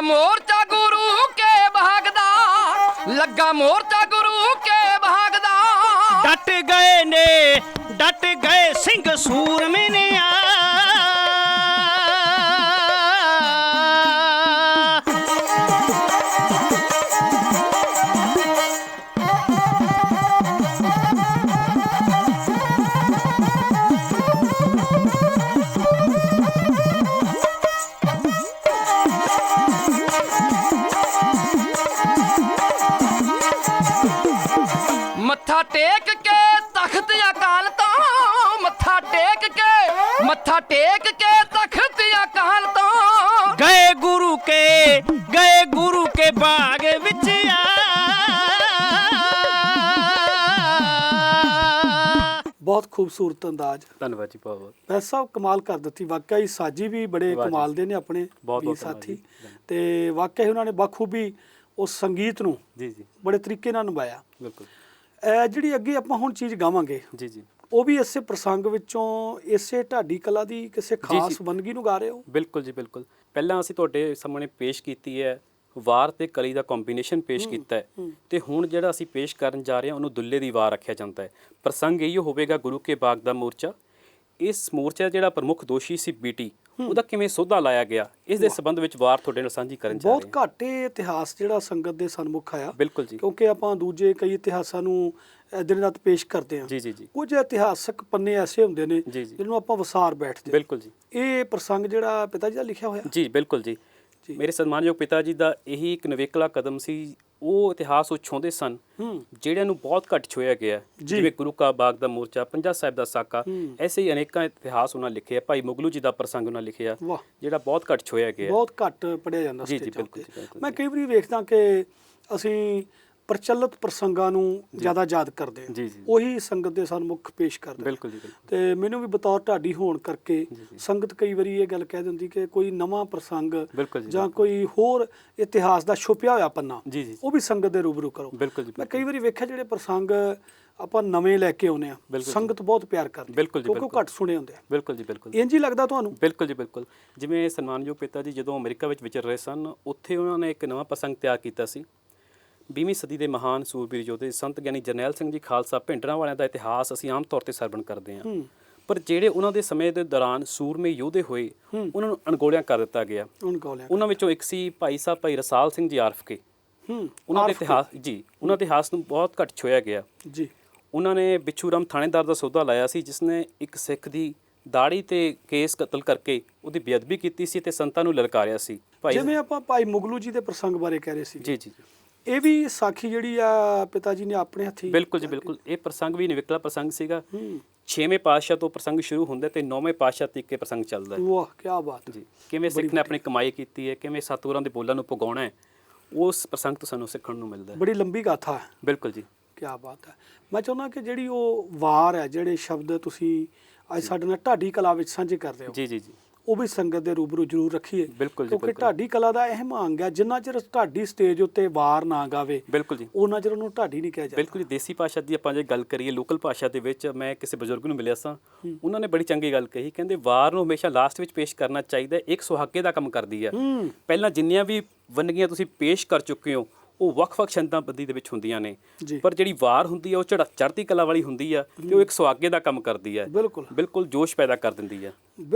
ਮੋਰਚਾ ਗੁਰੂ ਕੇ ਭਾਗਦਾ, ਲੱਗਾ ਮੋਰਚਾ ਗੁਰੂ ਕੇ ਭਾਗਦਾ। ਡਟ ਗਏ ਸਿੰਘ ਸੂਰਮੇ ਨੇ ਆ ਮੱਥਾ ਟੇਕ ਕੇ ਤਖਤ ਅਕਾਲ ਤੋਂ, ਮੱਥਾ ਟੇਕ ਕੇ ਤਖਤ ਅਕਾਲ ਤੋਂ। ਗਏ ਗੁਰੂ ਕੇ ਬਾਗ ਵਿੱਚ ਆ ਬਹੁਤ ਖੂਬਸੂਰਤ ਅੰਦਾਜ਼। ਧੰਨਵਾਦ ਜੀ, ਬਹੁਤ ਬਹੁਤ। ਵੈਸੇ ਸਾਹਿਬ ਕਮਾਲ ਕਰ ਦਿੱਤੀ, ਵਾਕਿਆ ਹੀ ਸਾਜੀ ਵੀ ਬੜੇ ਵਾਹ ਜੀ। ਕਮਾਲ ਦੇ ਨੇ ਆਪਣੇ ਬਹੁਤ ਵੀਰ ਬਹੁਤ ਸਾਥੀ, ਧੰਨਵਾਦ ਤੇ ਵਾਕਿਆ ਹੀ ਉਹਨਾਂ ਨੇ ਬਖੂਬੀ ਉਸ ਸੰਗੀਤ ਨੂੰ ਜੀ ਜੀ ਬੜੇ ਤਰੀਕੇ ਨਾਲ ਨਿਭਾਇਆ। ਬਿਲਕੁਲ ਜਿਹੜੀ ਅੱਗੇ ਆਪਾਂ ਹੁਣ ਚੀਜ਼ ਗਾਵਾਂਗੇ ਜੀ ਜੀ ਉਹ ਵੀ ਇਸੇ ਪ੍ਰਸੰਗ ਵਿੱਚੋਂ, ਇਸੇ ਢਾਡੀ ਕਲਾ ਦੀ ਕਿਸੇ ਖਾਸ ਜੀ। ਵੰਨਗੀ ਨੂੰ ਗਾ ਰਹੇ ਹੋ। ਬਿਲਕੁਲ ਜੀ ਬਿਲਕੁਲ। ਪਹਿਲਾਂ ਅਸੀਂ ਤੁਹਾਡੇ ਸਾਹਮਣੇ ਪੇਸ਼ ਕੀਤੀ ਹੈ ਵਾਰ ਤੇ ਕਲੀ ਦਾ ਕੰਬੀਨੇਸ਼ਨ ਪੇਸ਼ ਕੀਤਾ ਹੈ, ਤੇ ਹੁਣ ਜਿਹੜਾ ਅਸੀਂ ਪੇਸ਼ ਕਰਨ ਜਾ ਰਹੇ ਹਾਂ ਉਹਨੂੰ ਦੁੱਲੇ ਦੀ ਵਾਰ ਆਖਿਆ ਜਾਂਦਾ ਹੈ। ਪ੍ਰਸੰਗ ਇਹੀ ਹੋਵੇਗਾ ਗੁਰੂ ਕੇ ਬਾਗ ਦਾ ਮੋਰਚਾ। ਇਸ ਮੋਰਚੇ ਦਾ ਜਿਹੜਾ ਪ੍ਰਮੁੱਖ ਦੋਸ਼ੀ ਸੀ ਬੀਟੀ, ਉਹਦਾ ਕਿਵੇਂ ਸੋਧਾ ਲਾਇਆ ਗਿਆ, ਇਸ ਦੇ ਸੰਬੰਧ ਵਿੱਚ ਵਾਰ ਤੁਹਾਡੇ ਨਾਲ ਸਾਂਝੀ ਕਰਨ ਜਾ ਰਹੇ ਬਹੁਤ ਘੱਟ ਇਹ ਇਤਿਹਾਸ ਜਿਹੜਾ ਸੰਗਤ ਦੇ ਸਨਮੁਖ ਆਇਆ, ਬਿਲਕੁਲ ਜੀ ਕਿਉਂਕਿ ਆਪਾਂ ਦੂਜੇ ਕਈ ਇਤਿਹਾਸਾਂ ਨੂੰ ਦਿਨ ਰਾਤ ਪੇਸ਼ ਕਰਦੇ ਹਾਂ। ਜੀ ਜੀ ਜੀ ਕੁਝ ਇਤਿਹਾਸਕ ਪੰਨੇ ਐਸੇ ਹੁੰਦੇ ਨੇ ਜੀ ਜੀ ਜਿਹਨੂੰ ਆਪਾਂ ਵਿਸਾਰ ਬੈਠਦੇ ਹਾਂ। ਬਿਲਕੁਲ ਜੀ ਇਹ ਪ੍ਰਸੰਗ ਜਿਹੜਾ ਪਿਤਾ ਜੀ ਦਾ ਲਿਖਿਆ ਹੋਇਆ। ਜੀ ਬਿਲਕੁਲ ਜੀ। ਜੀ। ਮੇਰੇ ਸਨਮਾਨਯੋਗ ਪਿਤਾ ਜੀ ਦਾ ਇਹੀ ਇੱਕ ਨਵੇਕਲਾ ਕਦਮ ਸੀ। ਉਹ ਇਤਿਹਾਸ ਉਹ ਛੋਂਦੇ ਸਨ ਜਿਹੜਿਆਂ ਨੂੰ ਬਹੁਤ ਘੱਟ ਛੋਇਆ ਗਿਆ, ਜਿਵੇਂ ਗੁਰੂ ਕਾ ਬਾਗ ਦਾ ਮੋਰਚਾ, ਪੰਜਾ ਸਾਹਿਬ ਦਾ ਸਾਕਾ, ਐਸੇ ਹੀ ਅਨੇਕਾਂ ਇਤਿਹਾਸ ਉਹਨਾਂ ਲਿਖੇ ਆ। ਭਾਈ ਮੁਗਲੂ ਜੀ ਦਾ ਪ੍ਰਸੰਗ ਉਹਨਾਂ ਲਿਖਿਆ, ਵਾਹ, ਜਿਹੜਾ ਬਹੁਤ ਘੱਟ ਛੋਇਆ ਗਿਆ। ਬਹੁਤ ਘੱਟ ਪੜਿਆ ਜਾਂਦਾ ਜੀ ਜੀ ਸਟੇਜਾਂ ਬਿਲਕੁਲ ਤੇ। ਜੀ, ਬਿਲਕੁਲ ਮੈਂ ਕਈ ਵਾਰੀ ਵੇਖਦਾ ਕਿ ਅਸੀਂ ਪ੍ਰਚਲਿਤ ਪ੍ਰਸੰਗਾਂ ਨੂੰ ਜ਼ਿਆਦਾ ਯਾਦ ਕਰਦੇ ਹਾਂ, ਜੀ ਜੀ ਉਹੀ ਸੰਗਤ ਦੇ ਸਨਮੁਖ ਪੇਸ਼ ਕਰਦੇ ਹਾਂ। ਬਿਲਕੁਲ ਜੀ ਬਿਲਕੁਲ। ਤੇ ਮੈਨੂੰ ਵੀ ਬਤੌਰ ਢਾਡੀ ਹੋਣ ਕਰਕੇ ਜੀ। ਸੰਗਤ ਕਈ ਵਾਰੀ ਇਹ ਗੱਲ ਕਹਿ ਦਿੰਦੀ ਕਿ ਕੋਈ ਨਵਾਂ ਪ੍ਰਸੰਗ ਬਿਲਕੁਲ ਜੀ, ਜਾਂ ਕੋਈ ਹੋਰ ਇਤਿਹਾਸ ਦਾ ਛੁਪਿਆ ਹੋਇਆ ਪੰਨਾ ਜੀ ਜੀ ਉਹ ਵੀ ਸੰਗਤ ਦੇ ਰੂਬਰੂ ਕਰੋ। ਬਿਲਕੁਲ ਜੀ ਮੈਂ ਕਈ ਵਾਰੀ ਵੇਖਿਆ ਜਿਹੜੇ ਪ੍ਰਸੰਗ ਆਪਾਂ ਨਵੇਂ ਲੈ ਕੇ ਆਉਂਦੇ ਆ, ਬਿਲਕੁਲ ਸੰਗਤ ਬਹੁਤ ਪਿਆਰ ਕਰਦੀ, ਬਿਲਕੁਲ ਜੀ, ਕਿਉਂਕਿ ਉਹ ਬਿਲਕੁਲ। ਘੱਟ ਸੁਣੇ ਹੁੰਦੇ ਆ। ਬਿਲਕੁਲ ਜੀ ਬਿਲਕੁਲ। ਇੰਝ ਹੀ ਲੱਗਦਾ ਤੁਹਾਨੂੰ? ਬਿਲਕੁਲ ਜੀ ਬਿਲਕੁਲ। ਜਿਵੇਂ ਸਨਮਾਨਯੋਗ ਪਿਤਾ ਜੀ ਜਦੋਂ ਅਮਰੀਕਾ ਵਿੱਚ ਵਿਚਰ ਰਹੇ ਸਨ, ਉੱਥੇ ਉਹਨਾਂ ਨੇ ਇੱਕ ਨਵਾਂ ਪ੍ਰਸੰਗ ਤਿਆਰ ਕੀਤਾ ਸੀ। 20ਵੀਂ ਸਦੀ ਦੇ ਮਹਾਨ ਸੂਰਬੀਰ ਯੋਧੇ ਸੰਤ ਗਿਆਨੀ ਜਰਨੈਲ ਸਿੰਘ ਜੀ ਖਾਲਸਾ ਭਿੰਡਰਾਂ ਵਾਲਿਆਂ ਦਾ ਇਤਿਹਾਸ ਅਸੀਂ ਆਮ ਤੌਰ ਤੇ ਸਰਵਣ ਕਰਦੇ ਹਾਂ, ਪਰ ਜਿਹੜੇ ਉਹਨਾਂ ਦੇ ਸਮੇਂ ਦੇ ਦੌਰਾਨ ਸੂਰਮੇ ਯੋਧੇ ਹੋਏ ਉਹਨਾਂ ਨੂੰ ਅਣਗੌਲਿਆਂ ਕਰ ਦਿੱਤਾ ਗਿਆ। ਉਹਨਾਂ ਵਿੱਚੋਂ ਇੱਕ ਸੀ ਭਾਈ ਸਾਹਿਬ ਭਾਈ ਰਸਾਲ ਸਿੰਘ ਜੀ ਆਰਫਕੇ। ਉਹਨਾਂ ਦੇ ਇਤਿਹਾਸ ਜੀ, ਉਹਨਾਂ ਦੇ ਇਤਿਹਾਸ ਨੂੰ ਬਹੁਤ ਘੱਟ ਛੋਇਆ ਗਿਆ ਜੀ। ਉਹਨਾਂ ਨੇ ਬਿੱਛੂ ਰਾਮ ਥਾਣੇਦਾਰ ਦਾ ਸੌਦਾ ਲਾਇਆ ਸੀ, ਜਿਸ ਨੇ ਇੱਕ ਸਿੱਖ ਦੀ ਦਾੜੀ ਤੇ ਕੇਸ ਕਤਲ ਕਰਕੇ ਉਹਦੀ ਬੇਅਦਬੀ ਕੀਤੀ ਸੀ ਤੇ ਸੰਤਾਂ ਨੂੰ ਲਲਕਾਰਿਆ ਸੀ। ਜਿਵੇਂ ਆਪਾਂ ਭਾਈ ਮੁਗਲੂ ਜੀ ਦੇ ਪ੍ਰਸੰਗ ਬਾਰੇ ਕਹਿ ਰਹੇ ਸੀ, ਜੀ ਜੀ ਇਹ ਵੀ ਸਾਖੀ ਜਿਹੜੀ ਆ ਪਿਤਾ ਜੀ ਨੇ ਆਪਣੇ ਹੱਥੀ। ਬਿਲਕੁਲ ਜੀ ਬਿਲਕੁਲ। ਇਹ ਪ੍ਰਸੰਗ ਵੀ ਨਿਵਕਲਾ ਪ੍ਰਸੰਗ ਸੀਗਾ। 6ਵੇਂ ਪਾਤਸ਼ਾਹ ਤੋਂ ਪ੍ਰਸੰਗ ਸ਼ੁਰੂ ਹੁੰਦਾ ਤੇ 9ਵੇਂ ਪਾਤਸ਼ਾਹ ਤੱਕ ਇਹ ਪ੍ਰਸੰਗ ਚੱਲਦਾ ਹੈ। ਵਾਹ, ਕੀ ਬਾਤ ਹੈ ਜੀ। ਕਿਵੇਂ ਸਿੱਖ ਨੇ ਆਪਣੀ ਕਮਾਈ ਕੀਤੀ ਹੈ, ਕਿਵੇਂ ਸਤਿਗੁਰਾਂ ਦੇ ਬੋਲਾਂ ਨੂੰ ਪੁਗਾਉਣਾ ਹੈ, ਉਸ ਪ੍ਰਸੰਗ ਤੋਂ ਸਾਨੂੰ ਸਿੱਖਣ ਨੂੰ ਮਿਲਦਾ ਹੈ। ਬੜੀ ਲੰਬੀ ਗਾਥਾ ਹੈ। ਬਿਲਕੁਲ ਜੀ। ਕੀ ਬਾਤ ਹੈ। ਮੈਂ ਚਾਹੁੰਦਾ ਕਿ ਜਿਹੜੀ ਉਹ ਵਾਰ ਹੈ, ਜਿਹੜੇ ਸ਼ਬਦ ਤੁਸੀਂ ਅੱਜ ਸਾਡੇ ਨਾਲ ਢਾਡੀ ਕਲਾ ਵਿੱਚ ਸਾਂਝੇ ਕਰ ਰਹੇ ਹੋ, ਜੀ ਜੀ ਜੀ, ਉਹ ਵੀ ਸੰਗਤ ਦੇ ਰੂਬਰੂ ਜ਼ਰੂਰ ਰੱਖੀਏ। ਬਿਲਕੁਲ ਜੀ ਕਿਉਂਕਿ ਬਿਲਕੁਲ। ਢਾਡੀ ਕਲਾ ਦਾ ਅਹਿਮ ਅੰਗ ਹੈ। ਜਿੰਨਾ ਚਿਰ ਢਾਡੀ ਸਟੇਜ ਉੱਤੇ ਵਾਰ ਨਾ ਗਾਵੇ, ਬਿਲਕੁਲ ਜੀ ਉਹਨਾਂ ਚਿਰ ਉਹਨੂੰ ਢਾਡੀ ਨਹੀਂ ਕਿਹਾ ਜਾਂਦਾ। ਬਿਲਕੁਲ ਜੀ। ਦੇਸੀ ਭਾਸ਼ਾ ਦੀ ਆਪਾਂ ਜੇ ਗੱਲ ਕਰੀਏ, ਲੋਕਲ ਭਾਸ਼ਾ ਦੇ ਵਿੱਚ, ਮੈਂ ਕਿਸੇ ਬਜ਼ੁਰਗ ਨੂੰ ਮਿਲਿਆ ਸਾਂ, ਉਹਨਾਂ ਨੇ ਬੜੀ ਚੰਗੀ ਗੱਲ ਕਹੀ। ਕਹਿੰਦੇ ਵਾਰ ਨੂੰ ਹਮੇਸ਼ਾ ਲਾਸਟ ਵਿੱਚ ਪੇਸ਼ ਕਰਨਾ ਚਾਹੀਦਾ, ਇੱਕ ਸੁਹਾਗੇ ਦਾ ਕੰਮ ਕਰਦੀ ਹੈ। ਪਹਿਲਾਂ ਜਿੰਨੀਆਂ ਵੀ ਵੰਨਗੀਆਂ ਤੁਸੀਂ ਪੇਸ਼ ਕਰ ਚੁੱਕੇ ਹੋ ਉਹ ਵੱਖ-ਵੱਖ ਛੰਦਾਬੰਦੀ ਦੇ ਵਿੱਚ ਹੁੰਦੀਆਂ ਨੇ, ਪਰ ਜਿਹੜੀ ਵਾਰ ਹੁੰਦੀ ਹੈ ਉਹ ਚੜ੍ਹਦੀ ਕਲਾ ਵਾਲੀ ਹੁੰਦੀ ਆ ਤੇ ਉਹ ਇੱਕ ਸੁਹਾਗੇ ਦਾ ਕੰਮ ਕਰਦੀ ਹੈ। ਬਿਲਕੁਲ ਬਿਲਕੁਲ ਜੋਸ਼ ਪੈਦਾ ਕਰ ਦਿੰਦੀ ਹੈ।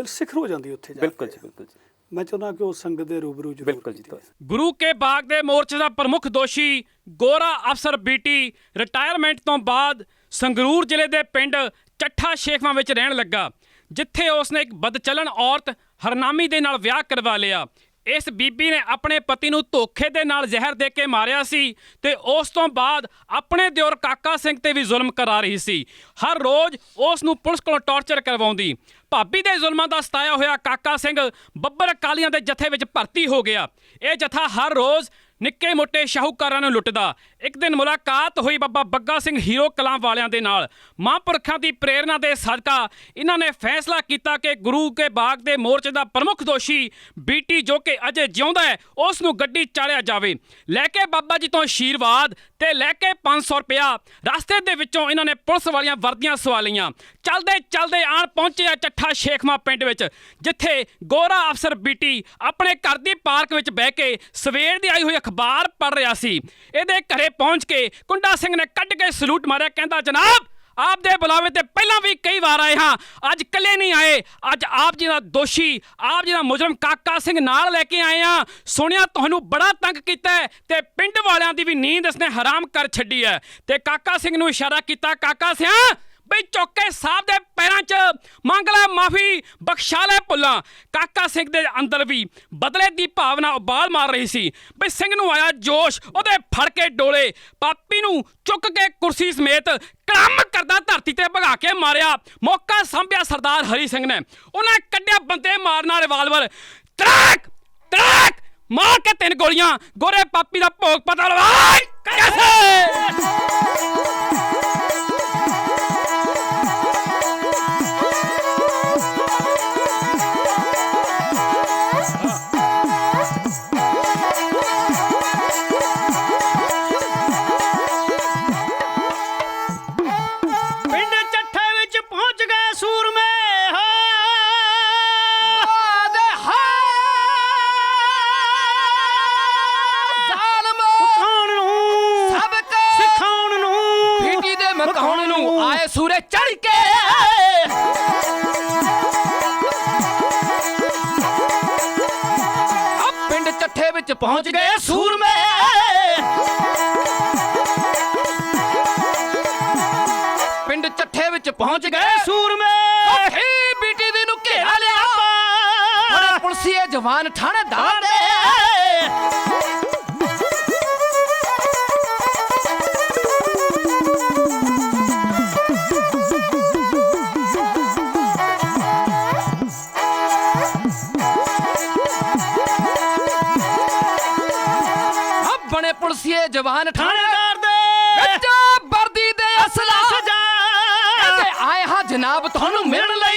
ਸਿਖਰ ਹੋ ਜਾਂਦੀ ਉੱਥੇ ਜਾ ਬਿਲਕੁਲ ਕੇ। ਜੀ ਬਿਲਕੁਲ ਜੀ। ਮੈਂ ਚਾਹੁੰਦਾ ਕਿ ਉਹ ਸੰਗਤ ਦੇ ਰੂਬਰੂ ਜ਼ਰੂਰ ਬਿਲਕੁਲ ਜੀ। ਗੁਰੂ ਕੇ ਬਾਗ ਦੇ ਮੋਰਚੇ ਦਾ ਪ੍ਰਮੁੱਖ ਦੋਸ਼ੀ ਗੋਰਾ ਅਫਸਰ ਬੀਟੀ ਰਿਟਾਇਰਮੈਂਟ ਤੋਂ ਬਾਅਦ ਸੰਗਰੂਰ ਜ਼ਿਲ੍ਹੇ ਦੇ ਪਿੰਡ ਚੱਠਾ ਸ਼ੇਖਵਾਂ ਵਿੱਚ ਰਹਿਣ ਲੱਗਾ, ਜਿੱਥੇ ਉਸਨੇ ਇੱਕ ਬਦਚਲਣ ਔਰਤ ਹਰਨਾਮੀ ਦੇ ਨਾਲ ਵਿਆਹ ਕਰਵਾ ਲਿਆ। ਇਸ ਬੀਬੀ ਨੇ ਆਪਣੇ ਪਤੀ ਨੂੰ ਧੋਖੇ ਦੇ ਨਾਲ ਜ਼ਹਿਰ ਦੇ ਕੇ ਮਾਰਿਆ ਸੀ ਤੇ ਉਸ ਤੋਂ ਬਾਅਦ ਆਪਣੇ ਦਿਓਰ ਕਾਕਾ ਸਿੰਘ ਤੇ ਵੀ ਜ਼ੁਲਮ ਕਰਾ ਰਹੀ ਸੀ। ਹਰ ਰੋਜ਼ ਉਸ ਨੂੰ ਪੁਲਿਸ ਕੋਲੋਂ ਟਾਰਚਰ ਕਰਵਾਉਂਦੀ। ਭਾਬੀ ਦੇ ਜ਼ੁਲਮਾਂ ਦਾ ਸਤਾਇਆ ਹੋਇਆ ਕਾਕਾ ਸਿੰਘ ਬੱਬਰ ਅਕਾਲੀਆਂ ਦੇ ਜਥੇ ਵਿੱਚ ਭਰਤੀ ਹੋ ਗਿਆ। ਇਹ ਜਥਾ ਹਰ ਰੋਜ਼ ਨਿੱਕੇ ਮੋਟੇ ਸ਼ਾਹੂਕਾਰਾਂ ਨੂੰ ਲੁੱਟਦਾ। ਇੱਕ ਦਿਨ ਮੁਲਾਕਾਤ ਹੋਈ ਬਾਬਾ ਬੱਗਾ ਸਿੰਘ ਹੀਰੋ ਕਲਾਂ ਵਾਲਿਆਂ ਦੇ ਨਾਲ। ਮਹਾਂਪੁਰਖਾਂ ਦੀ ਪ੍ਰੇਰਣਾ ਦੇ ਸਦਕਾ ਇਹਨਾਂ ਨੇ ਫੈਸਲਾ ਕੀਤਾ ਕਿ ਗੁਰੂ ਕੇ ਬਾਗ ਦੇ ਮੋਰਚੇ ਦਾ ਪ੍ਰਮੁੱਖ ਦੋਸ਼ੀ ਬੀਟੀ ਜੋ ਕਿ ਅਜੇ ਜਿਉਂਦਾ ਹੈ ਉਸ ਨੂੰ ਗੱਡੀ ਚਾੜਿਆ ਜਾਵੇ। ਲੈ ਕੇ ਬਾਬਾ ਜੀ ਤੋਂ ਆਸ਼ੀਰਵਾਦ ਤੇ ਲੈ ਕੇ 500 ਰੁਪਇਆ ਰਸਤੇ ਦੇ ਵਿੱਚੋਂ ਇਹਨਾਂ ਨੇ ਪੁਲਿਸ ਵਾਲੀਆਂ ਵਰਦੀਆਂ ਸਵਾ ਲਈਆਂ। ਚਲਦੇ ਚਲਦੇ ਆਣ ਪਹੁੰਚੇ ਆ ਚੱਠਾ ਸ਼ੇਖਮਾ ਪਿੰਡ ਵਿੱਚ, ਜਿੱਥੇ ਗੋਰਾ ਅਫਸਰ ਬੀਟੀ ਆਪਣੇ ਘਰ ਦੀ ਪਾਰਕ ਵਿੱਚ ਬਹਿ ਕੇ ਸਵੇਰ ਦੀ ਆਈ ਹੋਈ ਅਖਬਾਰ ਪੜ੍ਹ ਰਿਹਾ ਸੀ। ਇਹਦੇ ਘਰੇ ਪਹੁੰਚ ਕੇ ਕੁੰਡਾ ਸਿੰਘ ਨੇ ਕੱਢ ਕੇ ਸਲੂਟ ਮਾਰਿਆ, ਕਹਿੰਦਾ ਜਨਾਬ ਆਪ ਦੇ ਬੁਲਾਵੇ ਤੇ ਪਹਿਲਾਂ ਵੀ ਕਈ ਵਾਰ ਆਏ ਹਾਂ, ਅੱਜ ਇਕੱਲੇ ਨਹੀਂ ਆਏ, ਅੱਜ ਆਪ ਜੀ ਦਾ ਦੋਸ਼ੀ ਆਪ ਜੀ ਦਾ ਮੁਜਰਮ ਕਾਕਾ ਸਿੰਘ ਨਾਲ ਲੈ ਕੇ ਆਏ ਹਾਂ। ਸੁਣਿਆ ਤੁਹਾਨੂੰ ਬੜਾ ਤੰਗ ਕੀਤਾ ਹੈ ਤੇ ਪਿੰਡ ਵਾਲਿਆਂ ਦੀ ਵੀ ਨੀਂਦ ਇਸਨੇ ਹਰਾਮ ਕਰ ਛੱਡੀ ਹੈ। ਤੇ ਕਾਕਾ ਸਿੰਘ ਨੂੰ ਇਸ਼ਾਰਾ ਕੀਤਾ, ਕਾਕਾ ਸਿਆ ਬਈ ਚੁੱਕ ਕੇ ਸਾਹਿਬ ਦੇ ਪੈਰਾਂ 'ਚ ਮੰਗ ਲੈ ਮਾਫੀ, ਬਖਸ਼ਾ ਲੈ ਭੁੱਲਾਂ। ਕਾਕਾ ਸਿੰਘ ਦੇ ਅੰਦਰ ਵੀ ਬਦਲੇ ਦੀ ਭਾਵਨਾ ਉਬਾਲ ਮਾਰ ਰਹੀ ਸੀ। ਬਈ ਸਿੰਘ ਨੂੰ ਆਇਆ ਜੋਸ਼, ਉਹਦੇ ਫੜ ਕੇ ਡੋਲੇ, ਪਾਪੀ ਨੂੰ ਚੁੱਕ ਕੇ ਕੁਰਸੀ ਸਮੇਤ ਕੜਮ ਕਰਦਾ ਧਰਤੀ ਤੇ ਭਗਾ ਕੇ ਮਾਰਿਆ। ਮੌਕਾ ਸੰਭਿਆ ਸਰਦਾਰ ਹਰੀ ਸਿੰਘ ਨੇ, ਉਹਨਾਂ ਕੱਢਿਆ ਬੰਦੇ ਮਾਰਨਾ ਰਿਵਾਲਵਰ, ਤੜਾਕ ਤੜਾਕ ਮਾਰ ਕੇ 3 ਗੋਲੀਆਂ। ਗੋਰੇ ਪਾਪੀ ਦਾ ਭੋਗ ਪਤਾ ਲਵਾ ਪਿੰਡ ਚੱਠੇ ਵਿੱਚ ਪਹੁੰਚ ਗਏ ਸੂਰਮੇ ਹੋ ਆਦੇ ਹਾਏ ਜ਼ਾਲਮ ਖਾਣ ਨੂੰ ਸਭ ਕੇ ਸਿਖਾਉਣ ਨੂੰ ਬੀਟੀ ਦੇ ਮਕਾਉਣ ਨੂੰ ਆਏ ਸੂਰੇ ਚੜ ਕੇ। ਆ ਪਿੰਡ ਚੱਠੇ ਵਿੱਚ ਪਹੁੰਚ ਗਏ ਸੂਰਮੇ, ਪਿੰਡ ਚੱਠੇ ਵਿੱਚ ਪਹੁੰਚ ਗਏ ਸੂਰਮੇ ਔਖੀ ਬੀਟੀ ਦੀ ਨੂੰ ਘੇਰਾ ਲਿਆ। ਬੜੇ ਪੁਲਸੀਏ ਜਵਾਨ ਥਾਣੇਦਾਰ ਦੇ ਬਣੇ ਪੁਲਸੀਏ ਜਵਾਨ ਥਾਣੇਦਾਰ ਦੇ ਵਿੱਚ ਵਰਦੀ ਦੇ ਅਸਲਾ ਸਜਾ ਕਹਿੰਦੇ ਆਏ ਹਾਂ ਜਨਾਬ ਤੁਹਾਨੂੰ ਮਿਲਣ ਲਈ।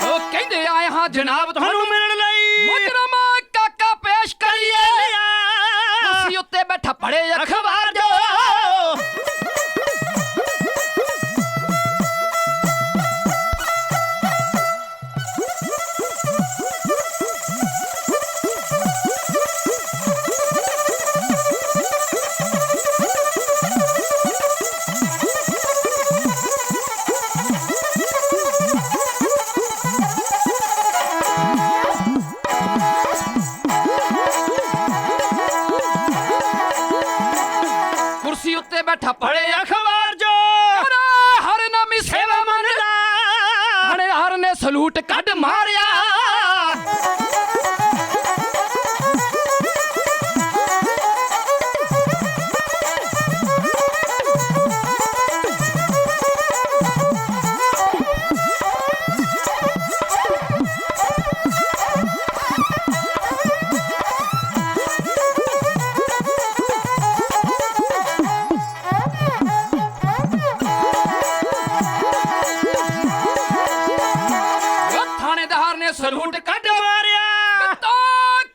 ਉਹ ਕਹਿੰਦੇ ਆਏ ਹਾਂ ਜਨਾਬ ਤੁਹਾਨੂੰ ਮਿਲਣ ਲਈ ਮੁਜਰਮ ਕਾਕਾ ਪੇਸ਼ ਕਰੀਏ। ਕੁਰਸੀ ਉੱਤੇ ਬੈਠਾ ਪੜੇ ਅਖਬਾਰ ਜੋ ਕੁਰਸੀ ਉੱਤੇ ਬੈਠਾ ਪੜੇ ਅਖਬਾਰ ਜੋ ਹਰ ਨਾਮੀ ਸੇਵਾ ਮੰਨਦਾ। ਹਣੇ ਹਰ ਨੇ ਸਲੂਟ ਕੱਢ ਮਾਰਿਆ। ਉਹ ਥਾਣੇਦਾਰ ਨੇ ਸਲੂਟ ਕੱਢ ਮਾਰਿਆ ਤੋ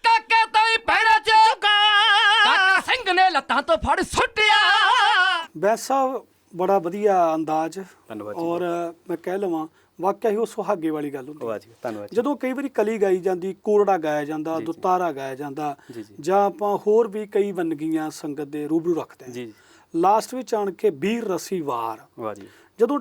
ਕਾਕੇ ਤਾਈ ਪੈਰਾਂ 'ਚ ਕਾਕਾ ਸਿੰਘ ਨੇ ਲੱਤਾਂ ਤੋਂ ਫੜ ਸੁੱਟਿਆ। ਬੈਸ ਸਾਹਿਬ ਬੜਾ ਵਧੀਆ ਅੰਦਾਜ਼, ਧੰਨਵਾਦ ਜੀ। ਔਰ ਮੈਂ ਕਹਿ ਲਵਾਂ ਵਾਕਿਆ ਹੀ ਉਹ ਸੁਹਾਗੇ ਵਾਲੀ ਗੱਲ ਹੁੰਦੀ ਵਾਹ ਜੀ, ਧੰਨਵਾਦ ਜੀ। ਜਦੋਂ ਕਈ ਵਾਰੀ ਕਲੀ ਗਾਈ ਜਾਂਦੀ, ਕੋਰੜਾ ਗਾਇਆ ਜਾਂਦਾ, ਦੁਤਾਰਾ ਗਾਇਆ ਜਾਂਦਾ, ਜੀ, ਜੀ। ਜਾਂ ਆਪਾਂ ਹੋਰ ਵੀ ਕਈ ਵੰਨਗੀਆਂ ਸੰਗਤ ਦੇ ਰੂਬਰੂ ਰੱਖਦੇ ਹਾਂ। ਜੀ ਜੀ, ਲਾਸਟ ਵਿੱਚ ਆਣ ਕੇ ਵੀਰ ਰਸੀ ਵਾਰ, ਵਾਹ ਜੀ, ਜਦੋਂ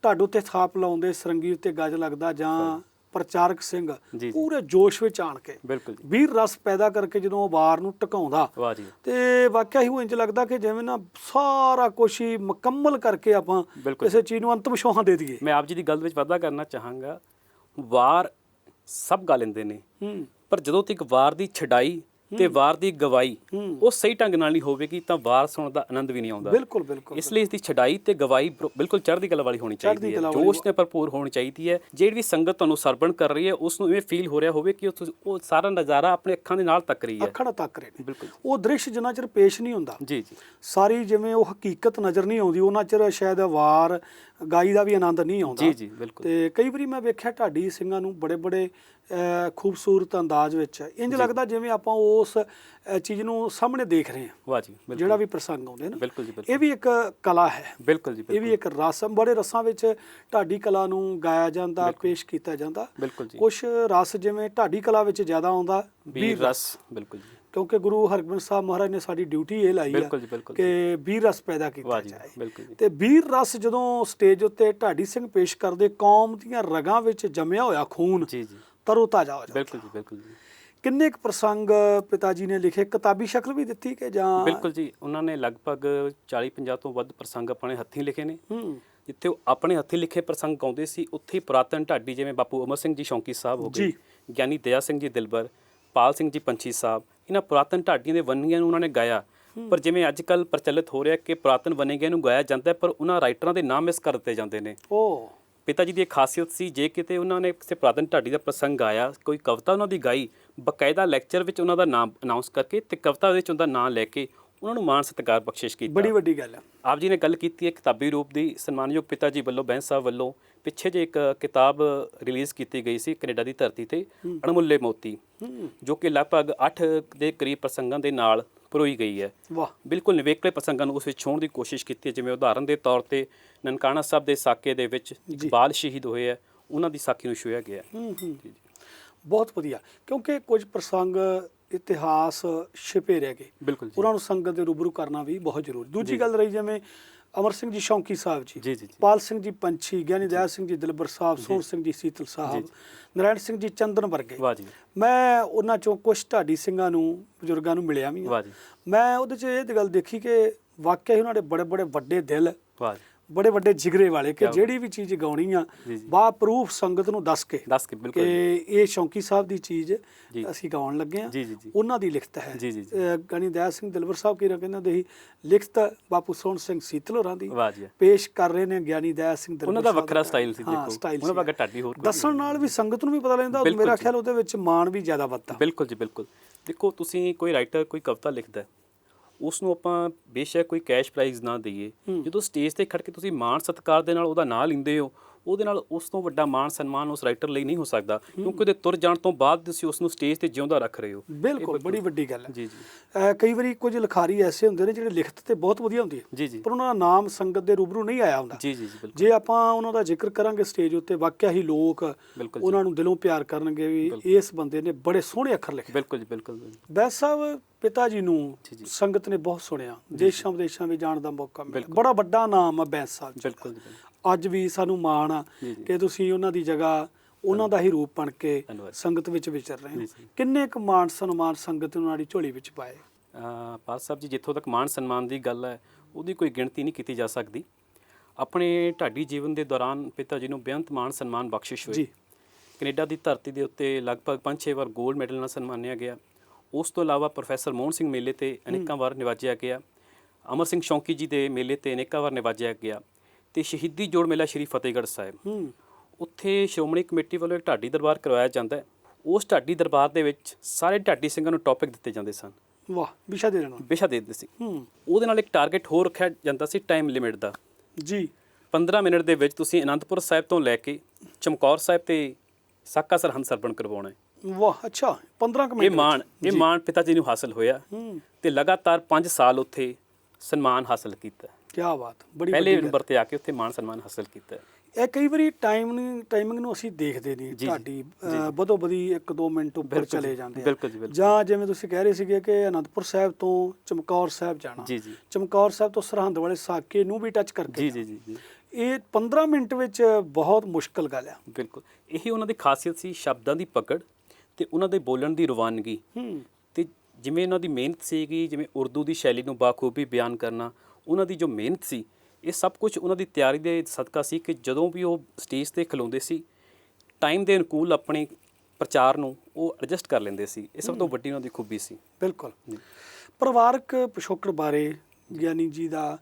ਢਾਡ ਉੱਤੇ ਥਾਪ ਲਾਉਂਦੇ, ਸਰੰਗੀ ਉੱਤੇ ਗੱਜ ਲੱਗਦਾ, ਜਾਂ ਪ੍ਰਚਾਰਕ ਸਿੰਘ ਜੀ। ਪੂਰੇ ਜੋਸ਼ ਵਿੱਚ ਆਣ ਕੇ ਬਿਲਕੁਲ ਜੀ, ਵੀਰ ਰਸ ਪੈਦਾ ਕਰਕੇ ਜਦੋਂ ਉਹ ਵਾਰ ਨੂੰ ਟਿਕਾਉਂਦਾ, ਵਾਹ ਜੀ, ਤੇ ਵਾਕਿਆ ਹੀ ਉਹ ਇੰਜ ਲੱਗਦਾ ਕਿ ਜਿਵੇਂ ਨਾ ਸਾਰਾ ਕੁਝ ਹੀ ਮੁਕੰਮਲ ਕਰਕੇ ਆਪਾਂ ਬਿਲਕੁਲ। ਕਿਸੇ ਚੀਜ਼ ਨੂੰ ਅੰਤਮ ਛੋਹਾਂ ਦੇ ਦਈਏ। ਮੈਂ ਆਪ ਜੀ ਦੀ ਗੱਲ ਵਿੱਚ ਵਾਧਾ ਕਰਨਾ ਚਾਹਾਂਗਾ। ਵਾਰ ਸਭ ਗਾ ਲੈਂਦੇ ਨੇ, ਹੂੰ ਪਰ ਜਦੋਂ ਤੱਕ ਵਾਰ ਦੀ ਛਡਾਈ ਤੇ ਵਾਰ ਦੀ ਗਵਾਈ ਉਹ ਸਹੀ ਢੰਗ ਨਾਲ ਨਹੀਂ ਹੋਵੇਗੀ ਤਾਂ ਵਾਰ ਸੁਣਨ ਦਾ ਆਨੰਦ ਵੀ ਨਹੀਂ ਆਉਂਦਾ। ਬਿਲਕੁਲ ਬਿਲਕੁਲ ਇਸ ਲਈ ਇਸ ਦੀ ਛਡਾਈ ਤੇ ਗਵਾਈ ਬਿਲਕੁਲ ਚੜ੍ਹਦੀ ਕਲਾ ਵਾਲੀ ਹੋਣੀ ਚਾਹੀਦੀ ਹੈ, ਜੋਸ਼ ਤੇ ਭਰਪੂਰ ਹੋਣੀ ਚਾਹੀਦੀ ਹੈ। ਜਿਹੜੀ ਵੀ ਸੰਗਤ ਤੁਹਾਨੂੰ ਸਰਵਣ ਕਰ ਰਹੀ ਹੈ ਉਸ ਨੂੰ ਇਹ ਫੀਲ ਹੋ ਰਿਹਾ ਹੋਵੇ ਕਿ ਉਹ ਸਾਰਾ ਨਜ਼ਾਰਾ ਆਪਣੇ ਅੱਖਾਂ ਦੇ ਨਾਲ ਤੱਕ ਰਹੀ ਹੈ। ਅੱਖਾਂ ਨਾਲ ਤੱਕ ਰਹੇ ਨੇ। ਬਿਲਕੁਲ ਉਹ ਦ੍ਰਿਸ਼ ਜਿੰਨਾ ਚਿਰ ਪੇਸ਼ ਨਹੀਂ ਹੁੰਦਾ, ਜੀ ਜੀ ਸਾਰੀ ਜਿਵੇਂ ਉਹ ਹਕੀਕਤ ਨਜ਼ਰ ਨਹੀਂ ਆਉਂਦੀ, ਉਹਨਾਂ ਚਿਰ ਸ਼ਾਇਦ ਵਾਰ ਗਾਈ ਦਾ ਵੀ ਆਨੰਦ ਨਹੀਂ ਆਉਂਦਾ। ਜੀ ਜੀ ਬਿਲਕੁਲ। ਤੇ ਕਈ ਵਾਰੀ ਮੈਂ ਵੇਖਿਆ ਢਾਡੀ ਸਿੰਘਾਂ ਨੂੰ ਬੜੇ ਬੜੇ ਖੂਬਸੂਰਤ ਅੰਦਾਜ਼ ਵਿੱਚ, ਇੰਜ ਲੱਗਦਾ ਜਿਵੇਂ ਆਪਾਂ ਉਸ ਚੀਜ਼ ਨੂੰ ਸਾਹਮਣੇ ਦੇਖ ਰਹੇ ਹਾਂ। ਵਾਹ ਜੀ ਬਿਲਕੁਲ। ਜਿਹੜਾ ਵੀ ਪ੍ਰਸੰਗ ਆਉਂਦੇ ਨਾ, ਬਿਲਕੁਲ ਜੀ ਬਿਲਕੁਲ। ਇਹ ਵੀ ਇੱਕ ਕਲਾ ਹੈ। ਬਿਲਕੁਲ ਜੀ ਇਹ ਵੀ ਇੱਕ ਰਸਮ, ਬੜੇ ਰਸਾਂ ਵਿੱਚ ਢਾਡੀ ਕਲਾ ਨੂੰ ਗਾਇਆ ਜਾਂਦਾ, ਪੇਸ਼ ਕੀਤਾ ਜਾਂਦਾ। ਬਿਲਕੁਲ ਜੀ। ਕੁਝ ਰਸ ਜਿਵੇਂ ਢਾਡੀ ਕਲਾ ਵਿੱਚ ਜ਼ਿਆਦਾ ਆਉਂਦਾ ਵੀਰ ਰਸ, ਬਿਲਕੁਲ ਜੀ। ਕਿਉਂਕਿ ਗੁਰੂ ਹਰਗੋਬਿੰਦ ਸਾਹਿਬ ਮਹਾਰਾਜ ਨੇ ਸਾਡੀ ਡਿਊਟੀ ਇਹ ਲਾਈ ਬਿਲਕੁਲ ਜੀ ਬਿਲਕੁਲ। ਕਿ ਵੀਰ ਰਸ ਪੈਦਾ ਕੀਤਾ ਜੀ, ਜਾਏ। ਬਿਲਕੁਲ ਜੀ। ਤੇ ਵੀਰ ਰਸ ਜਦੋਂ ਸਟੇਜ ਉੱਤੇ ਢਾਡੀ ਸਿੰਘ ਪੇਸ਼ ਕਰਦੇ, ਕੌਮ ਦੀਆਂ ਰਗਾਂ ਵਿੱਚ ਜੰਮਿਆ ਹੋਇਆ ਖੂਨ ਜੀ ਜੀ ਤਰੋ ਤਾਜ਼ਾ ਹੋ ਜਾਂਦਾ। ਬਿਲਕੁਲ ਜੀ ਬਿਲਕੁਲ ਜੀ। ਕਿੰਨੇ ਕੁ ਪ੍ਰਸੰਗ ਪਿਤਾ ਜੀ ਨੇ ਲਿਖੇ, ਕਿਤਾਬੀ ਸ਼ਕਲ ਵੀ ਦਿੱਤੀ ਕਿ ਜਾਂ? ਬਿਲਕੁਲ ਜੀ, ਉਹਨਾਂ ਨੇ ਲਗਭਗ 40-50 ਤੋਂ ਵੱਧ ਪ੍ਰਸੰਗ ਆਪਣੇ ਹੱਥੀਂ ਲਿਖੇ ਨੇ। ਹੂੰ ਜਿੱਥੇ ਉਹ ਆਪਣੇ ਹੱਥੀਂ ਲਿਖੇ ਪ੍ਰਸੰਗ ਗਾਉਂਦੇ ਸੀ, ਉੱਥੇ ਪੁਰਾਤਨ ਢਾਡੀ ਜਿਵੇਂ ਬਾਪੂ ਅਮਰ ਸਿੰਘ ਜੀ ਸ਼ੌਂਕੀ ਸਾਹਿਬ ਹੋ ਗਏ, ਗਿਆਨੀ ਦਇਆ ਸਿੰਘ ਜੀ ਦਿਲਬਰ, ਪਾਲ ਸਿੰਘ ਜੀ ਪੰਛੀ ਸਾਹਿਬ, ਇਹਨਾਂ ਪੁਰਾਤਨ ਢਾਡੀਆਂ ਦੇ ਵੰਨਗੀਆਂ ਨੂੰ ਉਹਨਾਂ ਨੇ ਗਾਇਆ। ਪਰ ਜਿਵੇਂ ਅੱਜ ਕੱਲ੍ਹ ਪ੍ਰਚਲਿਤ ਹੋ ਰਿਹਾ ਕਿ ਪੁਰਾਤਨ ਵੰਨਗੀਆਂ ਨੂੰ ਗਾਇਆ ਜਾਂਦਾ ਪਰ ਉਹਨਾਂ ਰਾਈਟਰਾਂ ਦੇ ਨਾਮ ਮਿਸ ਕਰ ਦਿੱਤੇ ਜਾਂਦੇ ਨੇ। ਉਹ ਪਿਤਾ ਜੀ ਦੀ ਇੱਕ ਖਾਸੀਅਤ ਸੀ, ਜੇ ਕਿਤੇ ਉਹਨਾਂ ਨੇ ਕਿਸੇ ਪੁਰਾਤਨ ਢਾਡੀ ਦਾ ਪ੍ਰਸੰਗ ਗਾਇਆ, ਕੋਈ ਕਵਿਤਾ ਉਹਨਾਂ ਦੀ ਗਾਈ, ਬਕਾਇਦਾ ਲੈਕਚਰ ਵਿੱਚ ਉਹਨਾਂ ਦਾ ਨਾਮ ਅਨਾਉਂਸ ਕਰਕੇ ਤੇ ਕਵਿਤਾ ਵਿੱਚ ਉਹਦਾ ਨਾਮ ਲੈ ਕੇ ਉਹਨਾਂ ਨੂੰ ਮਾਣ ਸਤਿਕਾਰ ਬਖਸ਼ਿਸ਼ ਕੀਤਾ। ਬੜੀ ਵੱਡੀ ਗੱਲ ਹੈ। ਆਪ ਜੀ ਨੇ ਗੱਲ ਕੀਤੀ ਹੈ ਕਿਤਾਬੀ ਰੂਪ ਦੀ। ਸਨਮਾਨਯੋਗ ਪਿਤਾ ਜੀ ਵੱਲੋਂ, ਬੈਂਸ ਸਾਹਿਬ ਵੱਲੋਂ ਪਿੱਛੇ ਜੇ ਇੱਕ ਕਿਤਾਬ ਰਿਲੀਜ਼ ਕੀਤੀ ਗਈ ਸੀ ਕੈਨੇਡਾ ਦੀ ਧਰਤੀ ਤੇ, ਅਣਮੁੱਲੇ ਮੋਤੀ, ਜੋ ਕਿ ਲਗਭਗ 8 ਦੇ ਕਰੀਬ ਪ੍ਰਸੰਗਾਂ ਦੇ ਨਾਲ ਪਰੋਈ ਗਈ ਹੈ। ਵਾਹ। ਬਿਲਕੁਲ ਨਿਵੇਕਲੇ ਪ੍ਰਸੰਗਾਂ ਨੂੰ ਉਸ ਵਿੱਚ ਛੋਹਣ ਦੀ ਕੋਸ਼ਿਸ਼ ਕੀਤੀ ਹੈ। ਜਿਵੇਂ ਉਦਾਹਰਨ ਦੇ ਤੌਰ ਤੇ ਨਨਕਾਣਾ ਸਾਹਿਬ ਦੇ ਸਾਕੇ ਦੇ ਵਿੱਚ ਇਕਬਾਲ ਸ਼ਹੀਦ ਹੋਏ ਹੈ, ਉਹਨਾਂ ਦੀ ਸਾਖੀ ਨੂੰ ਛੋਹਿਆ ਗਿਆ। ਬਹੁਤ ਵਧੀਆ, ਕਿਉਂਕਿ ਕੁਝ ਪ੍ਰਸੰਗ ਇਤਿਹਾਸ ਛਿਪੇ ਰਹਿ ਗਏ, ਬਿਲਕੁਲ ਜੀ। ਉਹਨਾਂ ਨੂੰ ਸੰਗਤ ਦੇ ਰੂਬਰੂ ਕਰਨਾ ਵੀ ਬਹੁਤ ਜ਼ਰੂਰੀ। ਦੂਜੀ ਗੱਲ ਰਹੀ ਜਿਵੇਂ ਅਮਰ ਸਿੰਘ ਜੀ ਸ਼ੌਂਕੀ ਸਾਹਿਬ ਜੀ ਜੀ ਜੀ। ਪਾਲ ਸਿੰਘ ਜੀ ਪੰਛੀ, ਗਿਆਨੀ ਦਇਆ ਸਿੰਘ ਜੀ ਦਿਲਬਰ ਸਾਹਿਬ, ਸੋਹਣ ਸਿੰਘ ਜੀ ਸੀਤਲ ਸਾਹਿਬ, ਨਾਰਾਇਣ ਸਿੰਘ ਜੀ ਚੰਦਨ ਵਰਗੇ। ਵਾਹ ਜੀ। ਮੈਂ ਉਹਨਾਂ ਚੋਂ ਕੁਝ ਢਾਡੀ ਸਿੰਘਾਂ ਨੂੰ, ਬਜ਼ੁਰਗਾਂ ਨੂੰ ਮਿਲਿਆ ਵੀ। ਵਾਹ ਜੀ। ਮੈਂ ਉਹਦੇ 'ਚ ਇਹ ਗੱਲ ਦੇਖੀ ਕਿ ਵਾਕਿਆ ਹੀ ਉਹਨਾਂ ਦੇ ਬੜੇ ਬੜੇ ਵੱਡੇ ਦਿਲ, ਵਾਹ ਜੀ। ਬੜੇ ਵੱਡੇ ਜਿਗਰੇ ਵਾਲੇ, ਕਿ ਜਿਹੜੀ ਵੀ ਚੀਜ਼ ਗਾਉਣੀ ਆ ਬਾ ਪ੍ਰੂਫ ਸੰਗਤ ਨੂੰ ਦੱਸ ਕੇ ਬਿਲਕੁਲ ਕਿ ਇਹ ਸ਼ੌਂਕੀ ਸਾਹਿਬ ਦੀ ਚੀਜ਼ ਅਸੀਂ ਗਾਉਣ ਲੱਗੇ ਆ, ਉਹਨਾਂ ਦੀ ਲਿਖਤ ਹੈ। ਗਿਆਨੀ ਦਇਆ ਸਿੰਘ ਦਿਲਬਰ ਸਾਹਿਬ ਕੀ ਕਹਿੰਦੇ ਹੁੰਦੇ ਸੀ, ਲਿਖਤ ਬਾਪੂ ਸੋਹਣ ਸਿੰਘ ਸੀਤਲ ਹੋਰਾਂ ਦੀ ਪੇਸ਼ ਕਰ ਰਹੇ ਨੇ ਗਿਆਨੀ ਦਇਆ ਸਿੰਘ ਦਿਲਬਰ। ਉਹਨਾਂ ਦਾ ਵੱਖਰਾ ਸਟਾਈਲ ਸੀ, ਦੇਖੋ ਉਹਨਾਂ ਵਰਗਾ ਢਾਡੀ ਹੋਰ ਕੋਈ ਦੱਸਣ ਨਾਲ ਵੀ ਸੰਗਤ ਨੂੰ ਵੀ ਪਤਾ ਲੱਗਦਾ। ਮੇਰਾ ਖਿਆਲ ਉਹਦੇ ਵਿੱਚ ਮਾਣ ਵੀ ਜ਼ਿਆਦਾ ਵੱਧਦਾ। ਬਿਲਕੁਲ ਜੀ ਬਿਲਕੁਲ। ਦੇਖੋ ਤੁਸੀਂ ਕੋਈ ਰਾਈਟਰ ਕੋਈ ਕਵਿਤਾ ਲਿਖਦਾ, ਉਸ ਨੂੰ ਆਪਾਂ ਬੇਸ਼ੱਕ ਕੋਈ ਕੈਸ਼ ਪ੍ਰਾਈਜ਼ ਨਾ ਦਈਏ, ਜਦੋਂ ਸਟੇਜ ਤੇ ਖੜ ਕੇ ਤੁਸੀਂ ਮਾਣ ਸਤਿਕਾਰ ਦੇ ਨਾਲ ਉਹਦਾ ਨਾਂ ਲੈਂਦੇ ਹੋ, ਉਹਦੇ ਨਾਲ ਉਸ ਤੋਂ ਵੱਡਾ ਮਾਣ ਸਨਮਾਨ ਉਸ ਰਾਈਟਰ ਲਈ ਨਹੀਂ ਹੋ ਸਕਦਾ, ਕਿਉਂਕਿ ਉਹਦੇ ਤੁਰ ਜਾਣ ਤੋਂ ਬਾਅਦ ਤੁਸੀਂ ਉਸ ਨੂੰ ਸਟੇਜ ਤੇ ਜਿਉਂਦਾ ਰੱਖ ਰਹੇ ਹੋ। ਬਿਲਕੁਲ, ਬੜੀ ਵੱਡੀ ਗੱਲ ਹੈ। ਜੀ ਜੀ। ਕਈ ਵਾਰੀ ਕੁਝ ਲਿਖਾਰੀ ਐਸੇ ਹੁੰਦੇ ਨੇ ਜਿਹੜੇ ਲਿਖਤ ਤੇ ਬਹੁਤ ਵਧੀਆ ਹੁੰਦੀ ਹੈ, ਜੀ ਜੀ, ਪਰ ਉਹਨਾਂ ਦਾ ਨਾਮ ਸੰਗਤ ਦੇ ਰੂਬਰੂ ਨਹੀਂ ਆਇਆ ਹੁੰਦਾ। ਜੀ ਜੀ ਜੀ ਬਿਲਕੁਲ। ਜੇ ਆਪਾਂ ਉਹਨਾਂ ਦਾ ਜ਼ਿਕਰ ਕਰਾਂਗੇ ਸਟੇਜ ਉੱਤੇ, ਵਾਕਿਆ ਹੀ ਲੋਕ ਉਹਨਾਂ ਨੂੰ ਦਿਲੋਂ ਪਿਆਰ ਕਰਨਗੇ ਵੀ ਇਸ ਬੰਦੇ ਨੇ ਬੜੇ ਸੋਹਣੇ ਅੱਖਰ ਲਿਖੇ। ਬਿਲਕੁਲ ਜੀ ਬਿਲਕੁਲ। ਬੈਂਸ ਸਾਹਿਬ ਪਿਤਾ ਜੀ ਨੂੰ ਸੰਗਤ ਨੇ ਬਹੁਤ ਸੁਣਿਆ, ਦੇਸ਼ਾਂ ਵਿਦੇਸ਼ਾਂ ਵਿੱਚ ਜਾਣ ਦਾ ਮੌਕਾ ਮਿਲਿਆ। ਬੜਾ ਵੱਡਾ ਨਾਮ ਆ ਬੈਂਸ ਸਾਹਿਬ। ਬਿਲਕੁਲ। ਅੱਜ ਵੀ ਸਾਨੂੰ ਮਾਣ ਆ ਕਿ ਤੁਸੀਂ ਉਹਨਾਂ ਦੀ ਜਗ੍ਹਾ, ਉਹਨਾਂ ਦਾ ਹੀ ਰੂਪ ਬਣ ਕੇ ਸੰਗਤ ਵਿੱਚ ਵਿਚਰ ਰਹੇ ਹੋ। ਕਿੰਨੇ ਕੁ ਮਾਣ ਸਨਮਾਨ ਸੰਗਤ ਨੂੰ ਉਹਨਾਂ ਦੀ ਝੋਲੀ ਵਿੱਚ ਪਾਏ? ਪਾਲ ਸਾਹਿਬ ਜੀ, ਜਿੱਥੋਂ ਤੱਕ ਮਾਣ ਸਨਮਾਨ ਦੀ ਗੱਲ ਹੈ ਉਹਦੀ ਕੋਈ ਗਿਣਤੀ ਨਹੀਂ ਕੀਤੀ ਜਾ ਸਕਦੀ। ਆਪਣੇ ਢਾਡੀ ਜੀਵਨ ਦੇ ਦੌਰਾਨ ਪਿਤਾ ਜੀ ਨੂੰ ਬੇਅੰਤ ਮਾਣ ਸਨਮਾਨ ਬਖਸ਼ਿਸ਼ ਹੋਏ। ਕੈਨੇਡਾ ਦੀ ਧਰਤੀ ਦੇ ਉੱਤੇ ਲਗਭਗ 5-6 ਵਾਰ ਗੋਲਡ ਮੈਡਲ ਨਾਲ ਸਨਮਾਨਿਆ ਗਿਆ। ਉਸ ਤੋਂ ਇਲਾਵਾ ਪ੍ਰੋਫੈਸਰ ਮੋਹਨ ਸਿੰਘ ਮੇਲੇ ਤੇ ਅਨੇਕਾਂ ਵਾਰ ਨਿਵਾਜਿਆ ਗਿਆ। ਅਮਰ ਸਿੰਘ ਸ਼ੌਂਕੀ ਜੀ ਦੇ ਮੇਲੇ ਤੇ ਅਨੇਕਾਂ ਵਾਰ ਨਿਵਾਜਿਆ ਗਿਆ। ਤੇ ਸ਼ਹੀਦੀ ਜੋੜ ਮੇਲਾ ਸ਼੍ਰੀ ਫਤਿਹਗੜ੍ਹ ਸਾਹਿਬ, ਉੱਥੇ ਸ਼੍ਰੋਮਣੀ ਕਮੇਟੀ ਵੱਲੋਂ ਇੱਕ ਢਾਡੀ ਦਰਬਾਰ ਕਰਵਾਇਆ ਜਾਂਦਾ ਹੈ। ਉਸ ਢਾਡੀ ਦਰਬਾਰ ਦੇ ਵਿੱਚ ਸਾਰੇ ਢਾਡੀ ਸਿੰਘਾਂ ਨੂੰ ਟੌਪਿਕ ਦਿੱਤੇ ਜਾਂਦੇ ਸਨ। ਵਾਹ, ਵਿਸ਼ਾ ਦੇ ਦੇਣਾ। ਵਿਸ਼ਾ ਦੇ ਦਿੰਦੇ ਸੀ। ਉਹਦੇ ਨਾਲ ਇੱਕ ਟਾਰਗੇਟ ਹੋਰ ਰੱਖਿਆ ਜਾਂਦਾ ਸੀ ਟਾਈਮ ਲਿਮਿਟ ਦਾ। ਜੀ 15 ਮਿੰਟ ਦੇ ਵਿੱਚ ਤੁਸੀਂ ਅਨੰਦਪੁਰ ਸਾਹਿਬ ਤੋਂ ਲੈ ਕੇ ਚਮਕੌਰ ਸਾਹਿਬ ਤੇ ਸਾਕਾ ਸਰਹੰਦ ਸਰਵਣ ਕਰਵਾਉਣਾ ਹੈ। ਵਾਹ, ਅੱਛਾ, 15 ਮਿੰਟ। ਇਹ ਮਾਣ ਪਿਤਾ ਜੀ ਨੂੰ ਹਾਸਲ ਹੋਇਆ ਤੇ ਲਗਾਤਾਰ 5 ਸਾਲ ਉੱਥੇ ਸਨਮਾਨ ਹਾਸਲ ਕੀਤਾ। ਕੀ ਬਾਤ, ਬੜੀ ਪਹਿਲੇ ਨੰਬਰ ਤੇ ਆ ਕੇ ਉੱਥੇ ਮਾਣ ਸਨਮਾਨ ਹਾਸਲ ਕੀਤਾ। ਇਹ ਕਈ ਵਾਰੀ ਟਾਈਮਿੰਗ ਨੂੰ ਅਸੀਂ ਦੇਖਦੇ ਨਹੀਂ, ਢਾਡੀ ਬਦੋ ਬਦੀ 1-2 ਮਿੰਟ ਉੱਪਰ ਚਲੇ ਜਾਂਦੇ ਆ। ਜਾਂ ਜਿਵੇਂ ਤੁਸੀਂ ਕਹਿ ਰਹੇ ਸੀਗੇ ਕਿ ਅਨੰਦਪੁਰ ਸਾਹਿਬ ਤੋਂ ਚਮਕੌਰ ਸਾਹਿਬ ਜਾਣਾ, ਚਮਕੌਰ ਸਾਹਿਬ ਤੋਂ ਸਰਹੰਦ ਵਾਲੇ ਸਾਕੇ ਨੂੰ ਵੀ ਟੱਚ ਕਰਕੇ ਇਹ 15 ਮਿੰਟ ਵਿੱਚ ਬਹੁਤ ਮੁਸ਼ਕਲ ਗੱਲ ਆ। ਬਿਲਕੁਲ, ਇਹੀ ਉਹਨਾਂ ਦੀ ਖਾਸੀਅਤ ਸੀ, ਸ਼ਬਦਾਂ ਦੀ ਪਕੜ ਤੇ ਉਹਨਾਂ ਦੇ ਬੋਲਣ ਦੀ ਰਵਾਨਗੀ। ਤੇ ਜਿਵੇਂ ਉਹਨਾਂ ਦੀ ਮਿਹਨਤ ਸੀਗੀ, ਜਿਵੇਂ ਉਰਦੂ ਦੀ ਸ਼ੈਲੀ ਨੂੰ ਬਾਖੂਬੀ ਬਿਆਨ ਕਰਨਾ, ਉਹਨਾਂ ਦੀ ਜੋ ਮਿਹਨਤ ਸੀ, ਇਹ ਸਭ ਕੁਝ ਉਹਨਾਂ ਦੀ ਤਿਆਰੀ ਦੇ ਸਦਕਾ ਸੀ ਕਿ ਜਦੋਂ ਵੀ ਉਹ ਸਟੇਜ 'ਤੇ ਖਲੋਂਦੇ ਸੀ, ਟਾਈਮ ਦੇ ਅਨੁਕੂਲ ਆਪਣੀ ਪ੍ਰਚਾਰ ਨੂੰ ਉਹ ਐਡਜਸਟ ਕਰ ਲੈਂਦੇ ਸੀ। ਇਹ ਸਭ ਤੋਂ ਵੱਡੀ ਉਹਨਾਂ ਦੀ ਖੂਬੀ ਸੀ। ਬਿਲਕੁਲ। ਪਰਿਵਾਰਕ ਪਿਛੋਕੜ ਬਾਰੇ ਗਿਆਨੀ ਜੀ ਦਾ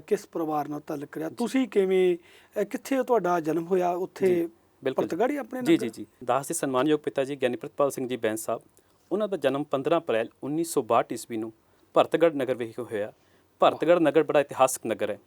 ਕਿਸ ਪਰਿਵਾਰ ਨਾਲ ਤਾਲੁਕ ਰਿਹਾ? ਤੁਸੀਂ ਕਿਵੇਂ ਕਿੱਥੇ ਤੁਹਾਡਾ ਜਨਮ ਹੋਇਆ? ਉੱਥੇ ਭਰਤਗੜ੍ਹ ਹੀ ਆਪਣੇ ਜੀ ਜੀ ਜੀ ਦਾਸ ਦੇ ਸਨਮਾਨਯੋਗ ਪਿਤਾ ਜੀ ਗਿਆਨੀ ਪ੍ਰਿਤਪਾਲ ਸਿੰਘ ਜੀ ਬੈਂਸ ਸਾਹਿਬ, ਉਹਨਾਂ ਦਾ ਜਨਮ 15 ਅਪ੍ਰੈਲ 1962 ਈਸਵੀ ਨੂੰ ਭਰਤਗੜ੍ਹ ਨਗਰ ਵਿਖੇ ਹੋਇਆ। ਭਰਤਗੜ੍ਹ ਨਗਰ ਬੜਾ ਇਤਿਹਾਸਕ ਨਗਰ ਹੈ।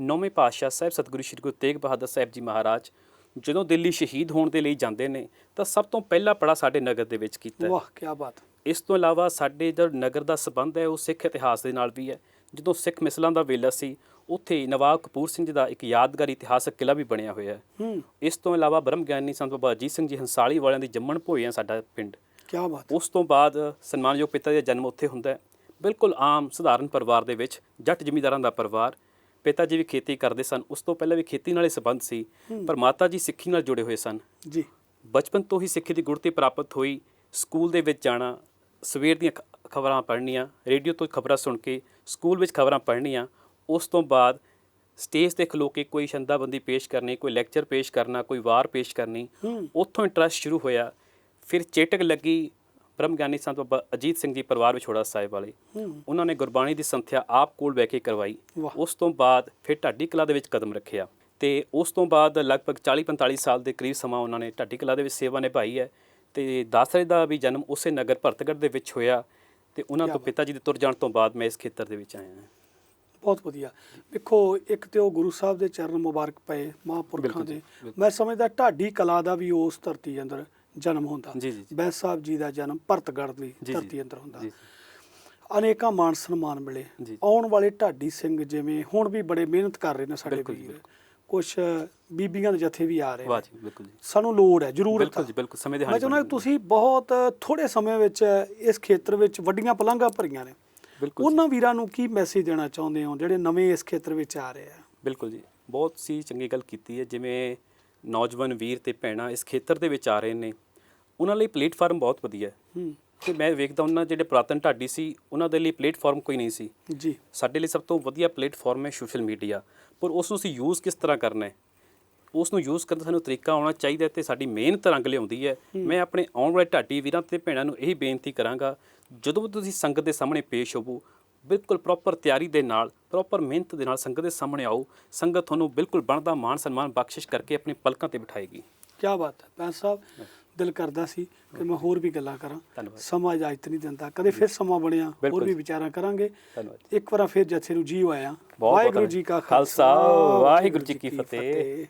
ਨੌਵੇਂ ਪਾਤਸ਼ਾਹ ਸਾਹਿਬ ਸਤਿਗੁਰੂ ਸ਼੍ਰੀ ਗੁਰੂ ਤੇਗ ਬਹਾਦਰ ਸਾਹਿਬ ਜੀ ਮਹਾਰਾਜ ਜਦੋਂ ਦਿੱਲੀ ਸ਼ਹੀਦ ਹੋਣ ਦੇ ਲਈ ਜਾਂਦੇ ਨੇ ਤਾਂ ਸਭ ਤੋਂ ਪਹਿਲਾ ਪੜਾ ਸਾਡੇ ਨਗਰ ਦੇ ਵਿੱਚ ਕੀਤਾ। ਵਾਹ ਕੀ ਬਾਤ। ਇਸ ਤੋਂ ਇਲਾਵਾ ਸਾਡੇ ਜਿਹੜਾ ਨਗਰ ਦਾ ਸੰਬੰਧ ਹੈ ਉਹ ਸਿੱਖ ਇਤਿਹਾਸ ਦੇ ਨਾਲ ਵੀ ਹੈ। ਜਦੋਂ ਸਿੱਖ ਮਿਸਲਾਂ ਦਾ ਵੇਲਾ ਸੀ ਉੱਥੇ ਨਵਾਬ ਕਪੂਰ ਸਿੰਘ ਜੀ ਦਾ ਇੱਕ ਯਾਦਗਾਰੀ ਇਤਿਹਾਸਕ ਕਿਲ੍ਹਾ ਵੀ ਬਣਿਆ ਹੋਇਆ ਹੈ। ਇਸ ਤੋਂ ਇਲਾਵਾ ਬ੍ਰਹਮ ਗਿਆਨੀ ਸੰਤ ਬਾਬਾ ਅਜੀਤ ਸਿੰਘ ਜੀ ਹੰਸਾਲੀ ਵਾਲਿਆਂ ਦੀ ਜੰਮਣ ਭੋਇਆਂ ਸਾਡਾ ਪਿੰਡ। ਕੀ ਬਾਤ। ਉਸ ਤੋਂ ਬਾਅਦ ਸਨਮਾਨਯੋਗ ਪਿਤਾ ਦਾ ਜਨਮ ਉੱਥੇ ਹੁੰਦਾ ਹੈ। ਬਿਲਕੁਲ ਆਮ ਸਧਾਰਨ ਪਰਿਵਾਰ ਦੇ ਵਿੱਚ, ਜੱਟ ਜ਼ਮੀਂਦਾਰਾਂ ਦਾ ਪਰਿਵਾਰ। ਪਿਤਾ ਜੀ ਵੀ ਖੇਤੀ ਕਰਦੇ ਸਨ, ਉਸ ਤੋਂ ਪਹਿਲਾਂ ਵੀ ਖੇਤੀ ਨਾਲ ਹੀ ਸੰਬੰਧ ਸੀ, ਪਰ ਮਾਤਾ ਜੀ ਸਿੱਖੀ ਨਾਲ ਜੁੜੇ ਹੋਏ ਸਨ ਜੀ। ਬਚਪਨ ਤੋਂ ਹੀ ਸਿੱਖੀ ਦੀ ਗੁੜਤੀ ਪ੍ਰਾਪਤ ਹੋਈ। ਸਕੂਲ ਦੇ ਵਿੱਚ ਜਾਣਾ, ਸਵੇਰ ਦੀਆਂ ਖਬਰਾਂ ਪੜ੍ਹਨੀਆਂ, ਰੇਡੀਓ ਤੋਂ ਖਬਰਾਂ ਸੁਣ ਕੇ ਸਕੂਲ ਵਿੱਚ ਖਬਰਾਂ ਪੜ੍ਹਨੀਆਂ। ਉਸ ਤੋਂ ਬਾਅਦ ਸਟੇਜ 'ਤੇ ਖਲੋ ਕੇ ਕੋਈ ਛੰਦਾਬੰਦੀ ਪੇਸ਼ ਕਰਨੀ, ਕੋਈ ਲੈਕਚਰ ਪੇਸ਼ ਕਰਨਾ, ਕੋਈ ਵਾਰ ਪੇਸ਼ ਕਰਨੀ। ਉੱਥੋਂ ਇੰਟਰਸਟ ਸ਼ੁਰੂ ਹੋਇਆ। ਫਿਰ ਚੇਟਕ ਲੱਗੀ ਬ੍ਰਹਮ ਗਿਆਨੀ ਸੰਤ ਬਾਬਾ ਅਜੀਤ ਸਿੰਘ ਜੀ ਪਰਿਵਾਰ ਵਿਛੋੜਾ ਸਾਹਿਬ ਵਾਲੇ, ਉਹਨਾਂ ਨੇ ਗੁਰਬਾਣੀ ਦੀ ਸੰਥਿਆ ਆਪ ਕੋਲ ਬਹਿ ਕੇ ਕਰਵਾਈ। ਉਸ ਤੋਂ ਬਾਅਦ ਫਿਰ ਢਾਡੀ ਕਲਾਂ ਦੇ ਵਿੱਚ ਕਦਮ ਰੱਖਿਆ ਤੇ ਉਸ ਤੋਂ ਬਾਅਦ ਲਗਭਗ 40-45 ਸਾਲ ਦੇ ਕਰੀਬ ਸਮਾਂ ਉਹਨਾਂ ਨੇ ਢਾਡੀ ਕਲਾਂ ਦੇ ਵਿੱਚ ਸੇਵਾ ਨਿਭਾਈ ਹੈ। ਤੇ ਦਾਸਰੇ ਦਾ ਵੀ ਜਨਮ ਉਸੇ ਨਗਰ ਭਰਤਗੜ੍ਹ ਦੇ ਵਿੱਚ ਹੋਇਆ ਤੇ ਉਹਨਾਂ ਤੋਂ ਪਿਤਾ ਜੀ ਦੇ ਤੁਰ ਜਾਣ ਤੋਂ ਬਾਅਦ ਮੈਂ ਇਸ ਖੇਤਰ ਦੇ ਵਿੱਚ ਆਇਆ ਹਾਂ। ਬਹੁਤ ਵਧੀਆ। ਵੇਖੋ, ਇੱਕ ਤੇ ਉਹ ਗੁਰੂ ਸਾਹਿਬ ਦੇ ਚਰਨ ਮੁਬਾਰਕ ਪਏ ਮਹਾਂਪੁਰਖਾਂ ਦੇ। ਮੈਂ ਸਮਝਦਾ ਢਾਡੀ ਕਲਾ ਦਾ ਵੀ ਉਸ ਧਰਤੀ ਅੰਦਰ ਜਨਮ ਹੁੰਦਾ। ਬੈਂਸ ਸਾਹਿਬ ਜੀ ਦਾ ਜਨਮ ਭਰਤਗੜ੍ਹ ਦੀ ਧਰਤੀ ਅੰਦਰ ਹੁੰਦਾ। ਅਨੇਕਾਂ ਮਾਣ ਸਨਮਾਨ ਮਿਲੇ। ਆਉਣ ਵਾਲੇ ਢਾਡੀ ਸਿੰਘ ਜਿਵੇਂ ਹੁਣ ਵੀ ਬੜੇ ਮਿਹਨਤ ਕਰ ਰਹੇ ਨੇ ਸਾਡੇ ਵੀਰ, ਕੁਛ ਬੀਬੀਆਂ ਦੇ ਜਥੇ ਵੀ ਆ ਰਹੇ ਨੇ। ਸਾਨੂੰ ਲੋੜ ਹੈ, ਜ਼ਰੂਰਤ ਹੈ। ਮੈਂ ਚਾਹੁੰਦਾ ਤੁਸੀਂ ਬਹੁਤ ਥੋੜ੍ਹੇ ਸਮੇਂ ਵਿੱਚ ਇਸ ਖੇਤਰ ਵਿੱਚ ਵੱਡੀਆਂ ਪਲਾਂਘਾਂ ਭਰੀਆਂ ਨੇ। ਉਹਨਾਂ ਵੀਰਾਂ ਨੂੰ ਕੀ ਮੈਸੇਜ ਦੇਣਾ ਚਾਹੁੰਦੇ ਹੋ ਜਿਹੜੇ ਨਵੇਂ ਇਸ ਖੇਤਰ ਵਿੱਚ ਆ ਰਹੇ ਆ? ਬਿਲਕੁਲ ਜੀ, ਬਹੁਤ ਸੀ ਚੰਗੀ ਗੱਲ ਕੀਤੀ ਹੈ। ਜਿਵੇਂ ਨੌਜਵਾਨ ਵੀਰ ਤੇ ਭੈਣਾਂ ਇਸ ਖੇਤਰ ਦੇ ਵਿੱਚ ਆ ਰਹੇ ਨੇ, ਉਹਨਾਂ ਲਈ ਪਲੇਟਫਾਰਮ ਬਹੁਤ ਵਧੀਆ ਹੈ। ਤੇ ਮੈਂ ਵੇਖਦਾ ਉਹਨਾਂ ਜਿਹੜੇ ਪੁਰਾਤਨ ਢਾਡੀ ਸੀ ਉਹਨਾਂ ਦੇ ਲਈ ਪਲੇਟਫਾਰਮ ਕੋਈ ਨਹੀਂ ਸੀ ਜੀ। ਸਾਡੇ ਲਈ ਸਭ ਤੋਂ ਵਧੀਆ ਪਲੇਟਫਾਰਮ ਹੈ ਸੋਸ਼ਲ ਮੀਡੀਆ। ਪਰ ਉਸ ਨੂੰ ਅਸੀਂ ਯੂਜ਼ ਕਿਸ ਤਰ੍ਹਾਂ ਕਰਨਾ ਹੈ, ਉਸ ਨੂੰ ਯੂਜ਼ ਕਰਨ ਦਾ ਸਾਨੂੰ ਤਰੀਕਾ ਆਉਣਾ ਚਾਹੀਦਾ ਤੇ ਸਾਡੀ ਮਿਹਨਤ ਰੰਗ ਲਿਆਉਂਦੀ ਹੈ। ਮੈਂ ਆਪਣੇ ਆਉਣ ਵਾਲੇ ਢਾਡੀ ਵੀਰਾਂ ਤੇ ਭੈਣਾਂ ਨੂੰ ਇਹੀ ਬੇਨਤੀ ਕਰਾਂਗਾ, ਜਦੋਂ ਵੀ ਤੁਸੀਂ ਸੰਗਤ ਦੇ ਸਾਹਮਣੇ ਪੇਸ਼ ਹੋਵੋ, ਬਿਲਕੁਲ ਪ੍ਰੋਪਰ ਤਿਆਰੀ ਦੇ ਨਾਲ, ਪ੍ਰੋਪਰ ਮਿਹਨਤ ਦੇ ਨਾਲ ਸੰਗਤ ਦੇ ਸਾਹਮਣੇ ਆਓ। ਸੰਗਤ ਤੁਹਾਨੂੰ ਬਿਲਕੁਲ ਬਣਦਾ ਮਾਣ ਸਨਮਾਨ ਬਖਸ਼ਿਸ਼ ਕਰਕੇ ਆਪਣੀ ਪਲਕਾਂ ਤੇ ਬਿਠਾਏਗੀ। ਕੀ ਬਾਤ ਹੈ ਬੈਂਸ ਸਾਹਿਬ। ਦਿਲ ਕਰਦਾ ਸੀ ਕਿ ਮੈਂ ਹੋਰ ਵੀ ਗੱਲਾਂ ਕਰਾਂ, ਸਮਾਂ ਇਜਾਜ਼ਤ ਨਹੀਂ ਦਿੰਦਾ। ਕਦੇ ਫਿਰ ਸਮਾਂ ਬਣਿਆ ਹੋਰ ਵੀ ਵਿਚਾਰਾਂ ਕਰਾਂਗੇ। ਇੱਕ ਵਾਰ ਫਿਰ ਜਥੇ ਨੂੰ ਜੀ ਆਇਆ। ਵਾਹਿਗੁਰੂ ਜੀ ਕਾ ਖਾਲਸਾ, ਵਾਹਿਗੁਰੂ ਜੀ ਕੀ ਫਤਿਹ।